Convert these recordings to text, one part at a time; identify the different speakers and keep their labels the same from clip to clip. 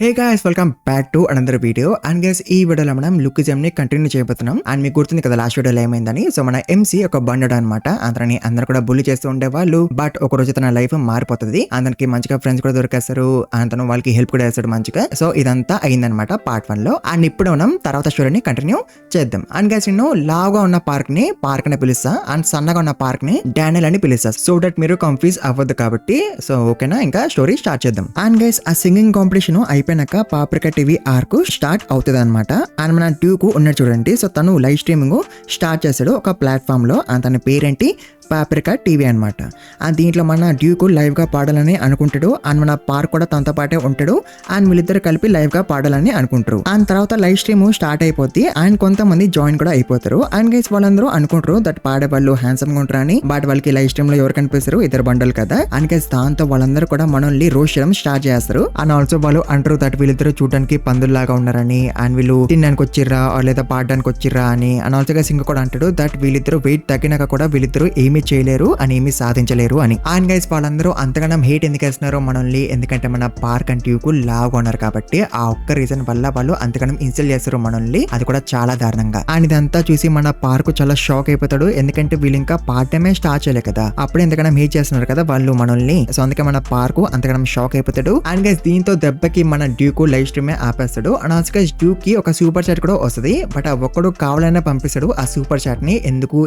Speaker 1: Hey guys, welcome back to another video. And guys, ఈ వీడియోలో మనం లుకిజం ని కంటిన్యూ చేయబోతున్నాం. అండ్ మీకు గుర్తుంది కదా లాస్ట్ వీడియోలో ఏమైందని. సో మన ఎంసీ ఒక బండడు అనమాట. అతని అందరు కూడా బుల్లి చేస్తూ ఉండేవాళ్ళు. బట్ ఒక రోజు తన లైఫ్ మారిపోతుంది. అతనికి మంచిగా ఫ్రెండ్స్ కూడా దొరికేస్తారు. అతను వాళ్ళకి హెల్ప్ కూడా చేస్తాడు మంచిగా. సో ఇదంతా అయిందనమాట పార్ట్ 1 లో. అండ్ ఇప్పుడు మనం తర్వాత స్టోరీని కంటిన్యూ చేద్దాం. అండ్ గైస్, నేను లావుగా ఉన్న పార్క్ అని పిలుస్తా. అండ్ సన్నగా ఉన్న పార్క్ ని డానియల్ అని పిలుస్తా. సో దట్ మీరు కన్ఫ్యూజ్ అవ్వద్దు కాబట్టి. సో ఓకేనా, ఇంకా స్టోరీ స్టార్ట్ చేద్దాం. అండ్ గైస్, ఆ సింగింగ్ కాంపిటీషన్ అయిపోయినాక పాప్రికా టీవీ ఆర్క్ స్టార్ట్ అవుతుంది అనమాట. అండ్ మన డ్యూకు ఉన్నాడు చూడండి. సో తను లైవ్ స్ట్రీమింగ్ స్టార్ట్ చేశాడు ఒక ప్లాట్ఫామ్ లో. తన పేరేంటి, పాప్రికా టీవీ అనమాట. దీంట్లో మన డ్యూకు లైవ్ గా పాడాలని అనుకుంటాడు. అండ్ మన పార్క్ కూడా తనతో పాటే ఉంటాడు. అండ్ వీళ్ళిద్దరు కలిపి లైవ్ గా పాడాలని అనుకుంటారు. అండ్ తర్వాత లైవ్ స్ట్రీమ్ స్టార్ట్ అయిపోద్ది. అండ్ కొంతమంది జాయిన్ కూడా అయిపోతారు. అండ్ గైస్, వాళ్ళందరూ అనుకుంటారు దట్ పాడే వాళ్ళు హ్యాండ్సమ్ గా ఉంటారు అని. బట్ వాళ్ళకి లైవ్ స్ట్రీమ్ లో ఎవరు కనిపిస్తారు, ఇద్దరు బండలు కదా. అండ్ గైస్, దాంతో వాళ్ళందరూ కూడా మనల్ని రోస్ట్ చేయడం స్టార్ట్ చేస్తారు. అండ్ ఆల్సో వాళ్ళు అంటారు దట్ వీళ్ళిద్దరు చూడడానికి పందుల్లాగా ఉన్నారని. అండ్ వీళ్ళు తినడానికి వచ్చిర్రా లేదా పాడడానికి వచ్చిర్రా అని. అండ్ ఆల్సో గైస్, ఇంకా కూడా అంటాడు దట్ వీళ్ళిద్దరు వెయిట్ తగ్గినాక కూడా వీళ్ళిద్దరు ఏమీ చేయలేరు అని, ఏమీ సాధించలేరు అని. అండ్ గైస్, వాళ్ళందరూ అంతగానం హేట్ ఎందుకు వేస్తున్నారు మనల్ని, ఎందుకంటే మన పార్క్ అండ్ ట్యూకు లావుగా ఉన్నారు కాబట్టి. ఆ ఒక్క రీజన్ వల్ల వాళ్ళు అంతగానం ఇన్సల్ట్ చేస్తారు మనల్ని, అది కూడా చాలా దారుణంగా. అండ్ ఇదంతా చూసి మన పార్క్ చాలా షాక్ అయిపోతాడు. ఎందుకంటే వీళ్ళు ఇంకా పాడటమే స్టార్ట్ చేయలే కదా, అప్పుడే ఎంతగానం హేట్ చేస్తున్నారు కదా వాళ్ళు మనల్ని. సో అందుకే మన పార్క్ అంతగానం షాక్ అయిపోతాడు. అండ్ గైస్, దీంతో దెబ్బకి మన డ్యూకు లైవ్ స్ట్రీమ్ ఆపేస్తాడు. అండ్ ఆల్సో గైస్, డ్యూక్ కి ఒక సూపర్ చాట్ కూడా వస్తుంది. బట్ ఆ ఒక్కడు కావాలనే పంపిస్తాడు ఆ సూపర్ చాట్ ని.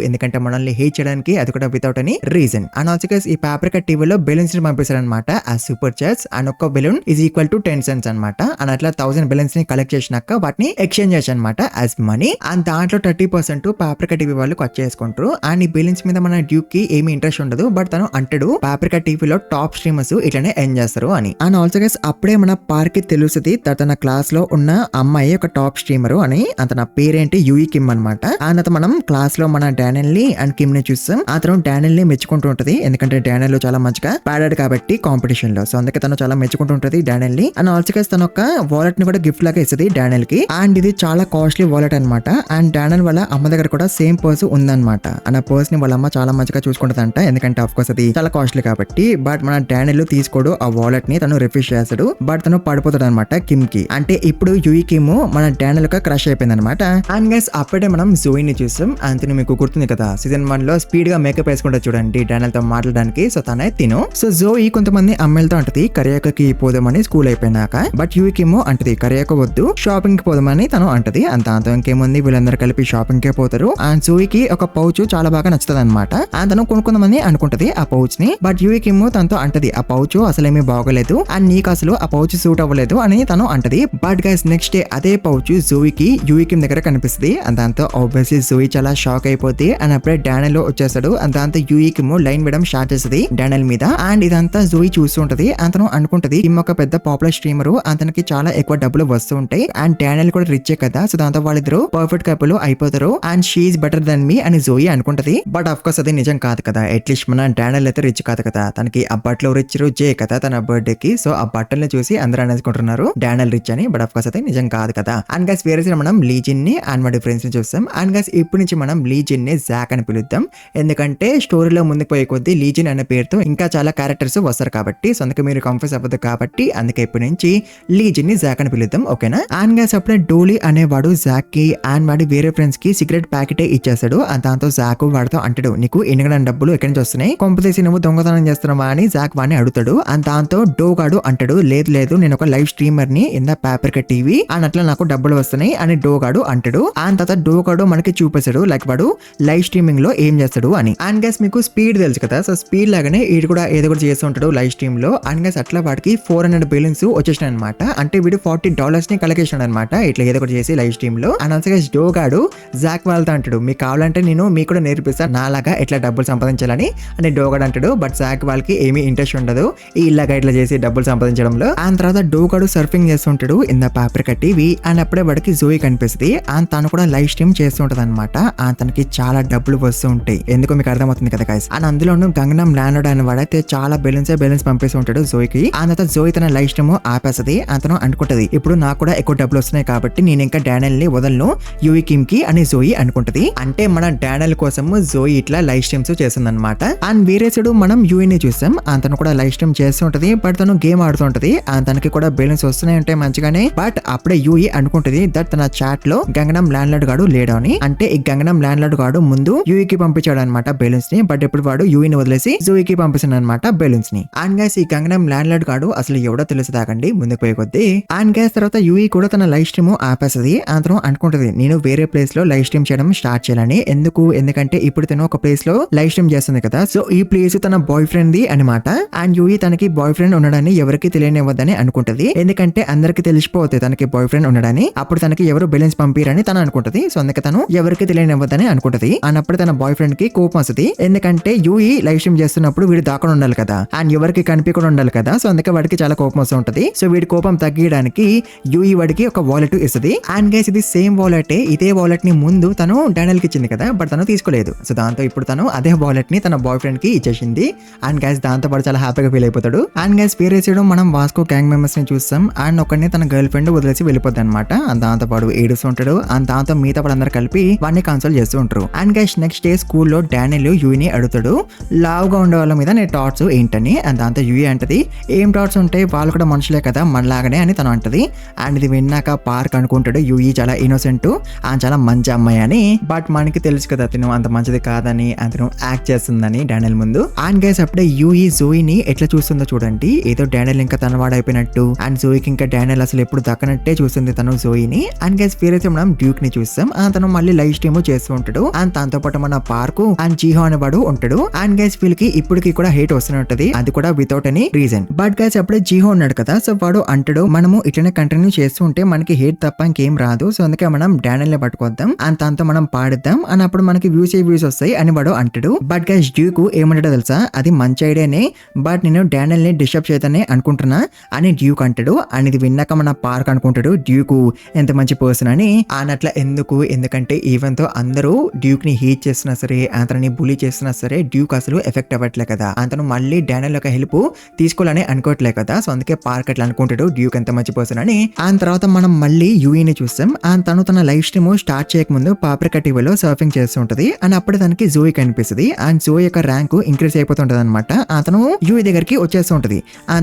Speaker 1: ఎందుకంటే మనల్ని హేట్ చేయడానికి, అది కూడా without any reason. And also guys, ఈ పాప్రికా టీవీలో బెలూన్స్ ని పంపిస్తాడు అనమాట ఆ సూపర్ చాట్స్. అండ్ ఒక్క balloon is equal to 10 cents అనమాట. అండ్ అట్లా 1000 బెలూన్స్ ని కలెక్ట్ చేసినాక వాటిని ఎక్స్చేంజ్ చేయొచ్చు అనమాట యాజ్ మనీ. అండ్ దాంట్లో 30% పాప్రికా టీవీ వాళ్ళు కట్ చేసుకుంటారు. అండ్ ఈ బెలూన్స్ మీద మన డ్యూక్ కి ఏమి ఇంట్రెస్ట్ ఉండదు. బట్ తను అంటాడు పాప్రికా టీవీలో టాప్ స్ట్రీమర్స్ ఇట్లానే ఎర్న్ చేస్తారు అని. అండ్ ఆల్సో గైస్, అప్పుడే మన పార్క్ కి తెలుస్తుంది తన క్లాస్ లో ఉన్న అమ్మాయి ఒక టాప్ స్ట్రీమర్ అని. తన పేరేంటి, యూఈ కిమ్ అనమాట. అండ్ మనం క్లాస్ లో మన డానియల్ ని అండ్ కిమ్ ని చూస్తాం. అతను డానియల్ ని మెచ్చుకుంటూ ఉంటది. ఎందుకంటే డానియల్ చాలా మంచిగా పాడాడు కాబట్టి కాంపిటీషన్ లో. సో అందుకే తను చాలా మెచ్చుకుంటూ ఉంటది డానియల్ ని. అండ్ ఆల్సో గైస్, తన ఒక వాలెట్ ని కూడా గిఫ్ట్ లాగా ఇస్తుంది డానియల్ కి. అండ్ ఇది చాలా కాస్ట్లీ వాలెట్ అనమాట. అండ్ డానియల్ వాళ్ళ అమ్మ దగ్గర కూడా సేమ్ పర్స్ ఉందన్నమాట. అండ్ ఆ పర్స్ ని వాళ్ళ అమ్మ చాలా మంచిగా చూసుకుంటదంట. ఎందుకంటే ఆఫ్ కోర్స్ అది చాలా కాస్ట్లీ కాబట్టి. బట్ మన డానియల్ తీసుకోడు ఆ వాలెట్ ని, తను రిఫ్యూజ్ చేస్తాడు. బట్ తను పడిపోతాడు అనమాట కిమ్ కి. అంటే ఇప్పుడు యూఈ కిమ్ మన డానియల్ గా క్రష్ అయిపోయింది అనమాట. అండ్ గైస్, అప్పుడే మనం జోయిని చూస్తాం. అంతను మీకు గుర్తుంది కదా, సీజన్ 1 లో స్పీడ్ గా మేకప్ వేసుకుంటా చూడండి డానియల్ తో మాట్లాడడానికి. సో తనే తిను. సో జోయి కొంతమంది అమ్మాయిలతో అంటది కరియాకకి పోదామని స్కూల్ అయిపోయినాక. బట్ యూఈ కిమ్ అంటది కరియాక వద్దు, షాపింగ్ కి పోదామని తను అంటది. అంత ఇంకేముంది, వీళ్ళందరూ కలిపి షాపింగ్ కే పోతారు. అండ్ జోయికి ఒక పౌచ్ చాలా బాగా నచ్చుతుంది అనమాట. అండ్ తను కొనుక్కుందామని అనుకుంటది ఆ పౌచ్ ని. బట్ యూఈ కిమ్ తనతో అంటది ఆ పౌచ్ అసలేమీ బాగోలేదు అండ్ నీకు అసలు ఆ పౌచ్ సూట్ అవ్వలేదు అని తను అంటది. బట్ గైస్, నెక్స్ట్ డే అదే పౌచ్ జోయికి యూఈ కిమ్ దగ్గర కనిపిస్తుంది. అండ్ దాంతో ఆబ్వియస్లీ జోయి చాలా షాక్ అయిపోతుంది. అండ్ అప్పుడే డానియల్ వచ్చేస్తాడు. అండ్ దాంతో యూఈ కిమ్ లైన్ వేయడం స్టార్ట్ చేస్తుంది డానియల్ మీద. అండ్ ఇదంతా జోయి చూస్తుంటది. అతను అనుకుంటది కిమ్ ఒక పెద్ద పాపులర్ స్ట్రీమర్, అతనికి చాలా ఎక్కువ డబ్బులు వస్తూ ఉంటాయి. అండ్ డానియల్ కూడా రిచ్ కదా. సో దాంతో వాళ్ళిద్దరు పర్ఫెక్ట్ కపుల్ అయిపోతారు. అండ్ షీఈస్ బెటర్ దెన్ మీ అని జోయి అనుకుంటది. బట్ ఆఫ్ కోర్స్ అది నిజం కాదు కదా. అట్లీస్ట్ మన డానియల్ అయితే రిచ్ కాదు కదా. తనకి ఆ బట్టలు రిచ్ రోజే కదా తన బర్త్డే కి. సో ఆ బట్టల్ని చూసి అందరూ అనేసుకుంటున్నారు డానియల్ రిచ్ అని. బట్ ఆఫ్ కోర్స్ అయితే నిజం కాదు కదా. అండ్ గైస్, వేరే మనం లీజిన్ ని అండ్ వాడి ఫ్రెండ్స్ ని చూస్తాం. అండ్ గైస్, ఇప్పటి నుంచి మనం లీజిన్ ని జాక్ అని పిలుద్దాం. ఎందుకంటే స్టోరీలో ముందుకు పోయే కొద్దీ లీజిన్ అనే పేరుతో ఇంకా చాలా క్యారెక్టర్స్ వస్తారు కాబట్టి. సో అందుకే మీరు కన్ఫ్యూజ్ అవ్వదు కాబట్టి. అందుకే ఇప్పటి నుంచి లీజిన్ ని జాక్ అని పిలుద్దాం, ఓకేనా. అండ్ గైస్, అప్పుడే డోలీ అనేవాడు జాక్ కి అండ్ వాడి వేరే ఫ్రెండ్స్ కి సిగరెట్ ప్యాకెట్ ఇచ్చేస్తాడు. దాంతో జాక్ వాడితో అంటాడు నీకు ఎన్నికైనా డబ్బులు ఎక్కడి నుంచి వస్తున్నాయి, కొంపతీసి నువ్వు దొంగతనం చేస్తున్నావా అని జాక్ వాడిని అడుగుతాడు. అండ్ దాంతో డోగాడు అంటాడు లేదు నేను ఒక లైవ్ స్ట్రీమర్ ని in the paprika TV and అట్లా నాకు డబ్బులు వస్తున్నాయి అని డోగాడు అంటాడు. అండ్ తర్వాత డోగాడు మనకి చూపిస్తాడు లైక్ వాడు లైవ్ స్ట్రీమింగ్ లో ఏం చేస్తాడు అని. అండ్ గైస్, మీకు స్పీడ్ తెలుసు కదా. సో స్పీడ్ లాగానే వీడు కూడా ఏదో కూడా చేస్తూ ఉంటాడు లైవ్ స్ట్రీమ్ లో. అండ్ గైస్, అట్లా వాడికి 400 బెలూన్స్ వచ్చేసినాయి అనమాట. అంటే వీడు $40 ని కలెక్ట్ చేసినాడు అనమాట ఇట్లా ఏదో ఒకటి చేసి లైవ్ స్ట్రీమ్ లో. అండ్ ఆల్సో గైస్, డోగాడు జాక్ వాళ్ళతో అంటాడు మీకు కావాలంటే నేను మీకు కూడా నేర్పిస్తాను నాలాగా ఎట్లా డబ్బులు సంపాదించాలని అని డోగాడు అంటాడు. బట్ జాక్ వాళ్ళకి ఏమీ ఇంట్రెస్ట్ ఉండదు ఇలాగా ఇట్లా చేసి డబ్బులు సంపాదించడంలో. అండ్ తర్వాత డోగాడు సర్ఫింగ్ చేస్తుంటాడు in the paprika TV. And అప్పుడే వాడికి జోయి కనిపిస్తుంది. అండ్ తను కూడా లైవ్ స్ట్రీమ్ చేస్తుంటది అనమాట. తనకి చాలా డబ్బులు వస్తూ ఉంటాయి. ఎందుకు మీకు అర్థమవుతుంది కదా గైస్. అండ్ అందులోనూ గంగనం ల్యాండ్ అని వాడైతే చాలా బెలూన్స్ పంపేసి ఉంటాడు జోయికి. ఆ తర్వాత జోయి తన లైఫ్ స్ట్రీమ్ ఆపేస్తుంది. అతను అనుకుంటది ఇప్పుడు నాకు కూడా ఎక్కువ డబ్బులు వస్తున్నాయి కాబట్టి నేను ఇంకా డానియల్ ని వదలను యూయి కిమ్ కి అని జోయి అనుకుంటది. అంటే మన డానియల్ కోసం జోయి ఇట్లా లైవ్ స్ట్రీమ్స్ చేస్తుంది అనమాట. అండ్ వేరే సైడ్ మనం యూయిని చూసాం. అతను కూడా లైవ్ స్ట్రీమ్ చేస్తూ ఉంటది. బట్ తను గేమ్ ఆడుతూ ఉంటది. తనకి కూడా బెలూన్స్ వస్తున్నాయి ఉంటాయి మంచిగానే. బట్ అప్పుడే యూయి అనుకుంటది దట్ తన చాట్ లో గంగనం ల్యాండ్ లార్డ్ గాడు లేడు అని. అంటే ఈ గంగనం ల్యాండ్ లార్డ్ గాడు ముందు యూయికి పంపించాడు అనమాట బెలూన్స్ ని. బట్ ఇప్పుడు వాడు యూయిని వదిలేసి జోయికి పంపిస్తున్నాడు అనమాట బెలూన్స్ ని. అండ్ గైస్ ఈ గంగనం ల్యాండ్ లార్డ్ గాడు అసలు ఎవడో తెలుసు దాకండి ముందుకు పోయే కొద్దీ. అండ్ గైస్ తర్వాత యూయి కూడా తన లైవ్ స్ట్రీమ్ ఆపేస్తుంది. అతను అనుకుంటది నేను వేరే ప్లేస్ లో లైవ్ స్ట్రీమ్ చేయడం స్టార్ట్ చేయాలని. ఎందుకంటే ఇప్పుడు తను ఒక ప్లేస్ లో లైవ్ స్ట్రీమ్ చేస్తుంది కదా. సో ఈ ప్లేస్ తన బాయ్ ఫ్రెండ్ ది అనమాట. అండ్ యూయి తనకి బాయ్ ఫ్రెండ్ ఉండడాన్ని ఎవరికి తెలియనివ్వద్దని అనుకుంటది. ఎందుకంటే అందరికి తెలిసిపోతుంది తనకి బాయ్ ఫ్రెండ్ ఉండడాన్ని. అప్పుడు తనకి ఎవరు బెలూన్స్ పంపిరని తను అనుకుంటది. సో అందుకే తను ఎవరికి తెలియనివ్వద్దని అనుకుంటది. అన్నప్పుడు తన బాయ్ ఫ్రెండ్ కి కోపం వస్తుంది. ఎందుకంటే యూయి లైవ్ స్ట్రీమ్ చేస్తున్నప్పుడు వీడు దాకా ఉండాలి కదా. అండ్ ఎవరికి కనిపించకుండా ఉండాలి కదా. సో అందుకే వాడికి చాలా కోపం వస్తూ ఉంటది. సో వీడి కోపం తగ్గించడానికి యూయి వాడికి ఒక వాలెట్ ఇస్తుంది. అండ్ గైస్ ఇది సేమ్ వాలెట్. ఇదే వాలెట్ ని ముందు తను డానియల్ కి ఇచ్చింది కదా. బట్ తను తీసుకోలేదు. సో దాంతో ఇప్పుడు తను అదే వాలెట్ ని తన బాయ్ ఫ్రెండ్ కి ఇచ్చేసింది. అండ్ గైస్ దాంతో పాటు చాలా హ్యాపీగా ఫీల్ అయిపోతాడు. అండ్ గైస్ వేరే సైడ్ మనం వాస్కో గ్యాంగ్ మెంబర్స్ ని చూస్తాం. అండ్ ఒకరిని తన గర్ల్ ఫ్రెండ్ వదిలేసి వెళ్ళిపోద్ది అనమాట. దాంతో పాటు ఏడుస్తూ ఉంటాడు. అండ్ దాంతో మిగతా వాళ్ళు అందరు కలిపి వాడిని కన్సోల్ చేస్తూ ఉంటారు. అండ్ గైస్ నెక్స్ట్ డే స్కూల్లో డానియల్ యూయిని అడుగుతాడు లావుగా ఉండే వాళ్ళ మీద నీ థాట్స్ ఏంటని. అండ్ దాంతో యూయి అంటది ఏం థాట్స్ ఉంటాయి వాళ్ళు కూడా మనుషులే కదా మనలాగానే అని తను అంటది. అండ్ ఇది విన్నాక పార్క్ అనుకుంటాడు యూయి చాలా ఇన్నోసెంట్ అండ్ చాలా మంచి అమ్మాయి అని. బట్ మనకి తెలుసు కదా తిను అంత మంచిది కాదని. అతను యాక్ట్ చేస్తుందని డానియల్ ముందు. అండ్ గైస్ అప్పుడే యూయి జోయిని ఎట్లా చూస్తుందో చూడండి. ఏదో డానియల్ ఇంకా తన వాడైపోయినట్టు. అండ్ జోయికి ఇంకా డానియల్ అసలు ఎప్పుడు దక్కనట్టే చూస్తుంది తను జోయిని. అండ్ గైస్ వేరైతే మనం డ్యూక్ ని చూస్తాం. తను మళ్ళీ లైవ్ స్ట్రీమ్ చేస్తూ ఉంటాడు. అండ్ దాంతో పాటు మన పార్కు అండ్ జీహో అనేవాడు ఉంటాడు. అండ్ గైస్ వీళ్ళకి ఇప్పటికి కూడా హేట్ వస్తూనే ఉంటది. అది కూడా without any reason. But guys అప్పుడే జీహో ఉన్నాడు కదా. సో వాడు అంటాడు మనము ఇట్లనే కంటిన్యూ చేస్తూ ఉంటే మనకి హేట్ తప్ప ఇంకేం రాదు. సో అందుకే మనం డానియల్ ని పట్టుకొద్దాం అండ్ దాంతో మనం పాడిద్దాం అని. అప్పుడు మనకి వ్యూస్ వస్తాయి అని వాడు అంటాడు. బట్ గైస్ డ్యూక్ ఏమంటాడో తెలుసా అది మంచి ఐడియానే. బట్ నేను డానియల్ ని డిస్టర్బ్ చేద్దానే అనుకుంటున్నా అని డ్యూక్ అంటాడు. అండ్ ఇది విన్నాక మన పార్క్ అనుకుంటాడు డ్యూక్ ఎంత మంచి పర్సన్ అని. అట్లా ఎందుకంటే ఈవెన్ తో అందరూ డ్యూక్ ని హీట్ చేస్తున్నా సరే అతని బులీ చేస్తున్నా సరే డ్యూక్ అసలు ఎఫెక్ట్ అవ్వట్లే కదా. అతను మళ్ళీ డానియల్ యొక్క హెల్ప్ తీసుకోవాలని అనుకోవట్లే కదా. సో అందుకే పార్క్ అట్లా అనుకుంటాడు డ్యూక్ ఎంత మంచి పర్సన్ అని. ఆ తర్వాత మనం మళ్ళీ యూయిని చూస్తాం. తను తన లైవ్ స్ట్రీమ్ స్టార్ట్ చేయకముందు పాప్రికా టీవీలో సర్ఫింగ్ చేస్తుంటది. అండ్ అప్పుడు తనకి జోయి కనిపిస్తుంది. అండ్ జోయి యొక్క ర్యాంక్ ఇంక్రీజ్ అయిపోతుంటది అనమాట. అతను యూయి దగ్గరికి వచ్చేస్తూ ఉంటది.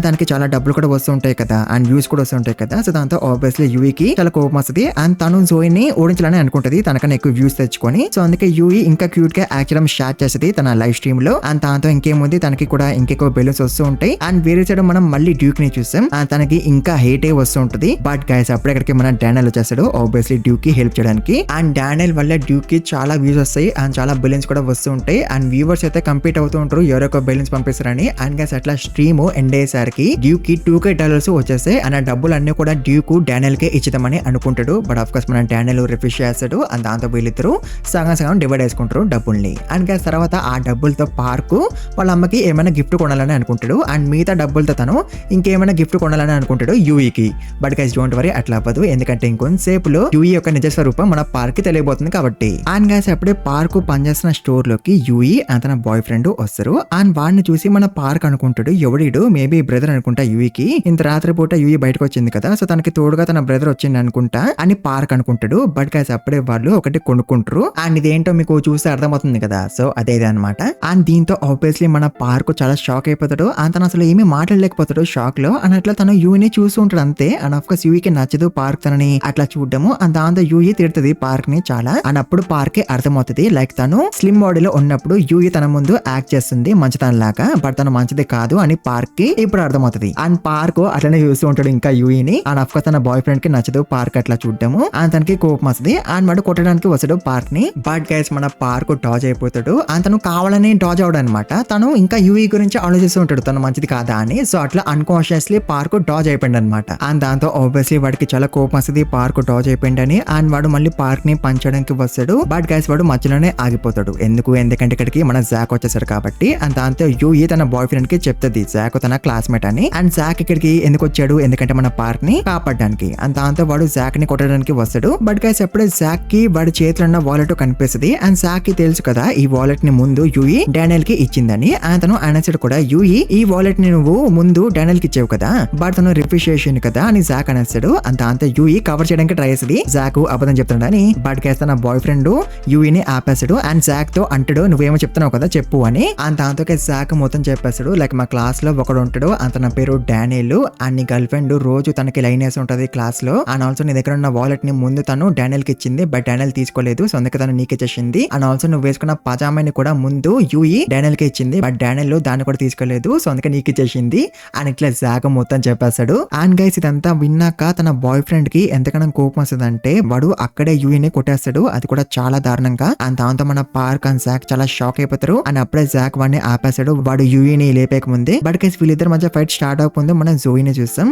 Speaker 1: తనకి చాలా డబ్బులు కూడా వస్తూ ఉంటాయి కదా అండ్ వ్యూస్ కూడా వస్తుంటాయి కదా. సో దాంతో ఆబ్వియస్లీ యూయికి చాలా కోపం వస్తుంది. అండ్ తను జోయిని ఓడించాలని అనుకుంటది తనకన్నా ఎక్కువ వ్యూస్ తెచ్చుకొని. సో అందుకే యూయి ఇంకా క్యూట్ గా యాక్ట్ చేయడం స్టార్ట్ చేస్తుంది తన లైవ్ స్ట్రీమ్ లో. అండ్ దాంతో ఇంకేముంది తనకి కూడా ఇంకెక్కువ బెలూన్స్ వస్తూ ఉంటాయి. అండ్ వేరే సైడ్ మనం మళ్ళీ డ్యూక్ ని చూస్తాం. తనకి ఇంకా హేట్ వస్తూ ఉంటుంది. బట్ గైస్ అప్పుడెక్కడికి మన డానియల్ వచ్చేస్తాడు ఆబ్వియస్లీ డ్యూక్ కి హెల్ప్ చేయడానికి. అండ్ డానియల్ వల్ల డ్యూక్ కి చాలా వ్యూస్ వస్తాయి అండ్ చాలా బెలూన్స్ కూడా వస్తూ ఉంటాయి. అండ్ వ్యూవర్స్ అయితే కంప్లీట్ అవుతూ ఉంటారు ఎవరొక బెలూన్స్ పంపిస్తారని. అండ్ గైస్ అట్లా స్ట్రీమ్ ఎండ్ అయ్యేసరికి డ్యూక్ కి $2K వచ్చేస్తాయి. అండ్ ఆ డబ్బులు అన్ని కూడా డ్యూక్ డానియల్ కే ఇచ్చిద్దామని అనుకుంటాడు. బట్ ఆఫ్ కోర్స్ మన డానియల్ రిఫ్యూజ్ చేస్తాడు. అండ్ దాంతో వీళ్ళిద్దరు సగం డివైడ్ చేసుకుంటారు డబ్బుల్ని. అండ్ గైస్ తర్వాత ఆ డబ్బులతో పార్క్ వాళ్ళ అమ్మకి ఏమైనా గిఫ్ట్ కొనాలని అనుకుంటాడు. అండ్ మిగతా డబ్బులతో తను ఇంకేమైనా గిఫ్ట్ కొనాలని అనుకుంటాడు యూయికి. బట్ గైస్ డోంట్ వరీ అట్లా అవ్వదు. ఎందుకంటే ఇంకొంతసేపులో యూయి యొక్క నిజ స్వరూపం మన పార్క్ కి తెలియబోతుంది కాబట్టి. అండ్ గైస్ అప్పుడే పార్క్ పనిచేస్తున్న స్టోర్ లోకి యూయి తన బాయ్ ఫ్రెండ్ వస్తారు. అండ్ వాడిని చూసి మన పార్క్ అనుకుంటాడు ఎవడీడు మేబీ బ్రదర్ అనుకుంటా యూయికి. ఇంత రాత్రి పూట యూయి బయటకు వచ్చింది కదా. సో తనకి తోడుగా తన బ్రదర్ వచ్చింది అనుకుంటా అని పార్క్ అనుకుంటాడు. బట్ గైస్ అప్పుడే వాళ్ళు ఒకటి కొనుక్కుంటారు. అండ్ ఇదేంటో మీకు చూస్తే అర్థమవుతుంది కదా. సో అదే అనమాట. అండ్ దీంతో ఆబ్వియస్లీ మన పార్క్ చాలా షాక్ అయిపోతాడు. తను అసలు ఏమీ మాట్లాడలేకపోతాడు షాక్ లో. అండ్ అట్లా తను యూయిని చూస్తూ ఉంటాడు అంతే. అండ్ ఆఫ్ కోర్స్ యూయికి నచ్చదు పార్క్ తనని అట్లా చూడడము. అండ్ దాంతో యూయి తిడుతుంది పార్క్ ని చాలా. అండ్ అప్పుడు పార్క్ కి అర్థమవుతుంది లైక్ తను స్లిమ్ బాడీలో ఉన్నప్పుడు యూయి తన ముందు యాక్ట్ చేస్తుంది మంచితనంలాగా. బట్ తను మంచిది కాదు అని పార్క్ కి ఇప్పుడు అర్థమవుతుంది. అండ్ పార్క్ అట్లనే చూస్తూ ఉంటాడు ఇంకా యూయిని. అండ్ ఆఫ్ కోర్స్ తన బాయ్ ఫ్రెండ్ కి నచ్చదు పార్క్ అట్లా చూడడము. అండ్ తనకి కోపం వస్తుంది. అండ్ వాడు కొట్టడానికి వస్తాడు పార్క్ ని. బట్ గైస్ మన పార్క్ డాజ్ అయిపోతాడు. అండ్ తను కావాలని డాజ్ అవడం అనమాట. తను ఇంకా యూయి గురించి ఆలోచిస్తూ ఉంటాడు తను మంచిది కాదా అని. సో అట్లా అన్కాన్షియస్లీ పార్క్ డాజ్ అయిపోయింది అనమాట. అండ్ దాంతో ఆబ్వియస్లీ వాడికి చాలా కోపం వస్తుంది పార్క్ డాజ్ అయిపోయిందని. అండ్ వాడు మళ్ళీ పార్క్ ని పంచడానికి వస్తాడు. బట్ గైస్ వాడు మధ్యలోనే ఆగిపోతాడు. ఎందుకంటే ఇక్కడికి మన జాక్ వచ్చేసాడు కాబట్టి. అండ్ దాంతో యూయి తన బాయ్ ఫ్రెండ్ కి చెప్తుంది జాక్ తన క్లాస్మేట్ అని. అండ్ జాక్ ఇక్కడికి ఎందుకు వచ్చాడు ఎందుకంటే మన పార్క్ ని కాపాడడానికి. అండ్ దాంతో వాడు జాక్ ని కొట్టడానికి వస్తాడు. బట్ గైస్ ఎప్పుడే జాక్ కి వాడి చేతిలో ఉన్న వాలెట్ కనిపిస్తుంది. అండ్ జాక్ కి తెలుసు కదా ఈ వాలెట్ ని ముందు యూఈ డానియల్ కి ఇచ్చిందని. అతను అనేసాడు కూడా, యూఈ ఈ వాలెట్ ని నువ్వు ముందు డానియల్ కి ఇచ్చావు కదా, బట్ తను రిఫ్యూజ్ చేసిండు కదా అని జాక్ అనేస్తాడు. అంత యూఈ కవర్ చేయడానికి ట్రై చేస్తుంది. జాక్ అబద్ధం చెప్తున్నాడని, బట్ కేస్తా నా బాయ్ ఫ్రెండ్ యూఈని ఆపేస్తాడు. అండ్ జాక్ తో అంటాడు, నువ్వేమో చెప్తున్నావు కదా చెప్పు అని. అంతకే జాక్ మొత్తం చెప్పేస్తాడు. లైక్ మా క్లాస్ లో ఒకడు ఉంటాడు, అతని పేరు డానియల్. అండ్ నీ గర్ల్ ఫ్రెండ్ రోజు తనకి లైన్ వేసి ఉంటది క్లాస్ లో. అండ్ ఆల్సో నీ దగ్గర ఉన్న వాలెట్ ని ముందు తను డానియల్ కి ఇచ్చింది, బట్ డానియల్ తీసుకోలేదు. సో అందుకే తను నీకు ఇచ్చేసింది. అండ్ ఆల్సో నువ్వు వేసుకున్న పజామాని కూడా ముందు యూఈ డానియల్ కి ఇచ్చింది, బట్ డానియల్ దాన్ని కూడా తీసుకోలేదు. సో అందుకే నీకు ఇచ్చేసింది అని ఇట్లా జాక్ మొత్తం చెప్పేస్తాడు. అండ్ గైస్ ఇదంతా విన్నాక తన బాయ్ ఫ్రెండ్ కి ఎంతకన్నా కోపం వస్తుందంటే వాడు అక్కడే యూఈని కొట్టేస్తాడు. అది కూడా చాలా దారుణంగా. అండ్ దాంతో మన పార్క్ అండ్ జాక్ చాలా షాక్ అయిపోతారు. అండ్ అప్పుడే జాక్ వాడిని ఆపేస్తాడు, వాడు యూఈని లేపేక ముందే. బట్ గైస్ వీళ్ళిద్దరి మధ్య ఫైట్ స్టార్ట్ అవ్వకుండా మనం జోయిని చూస్తాం.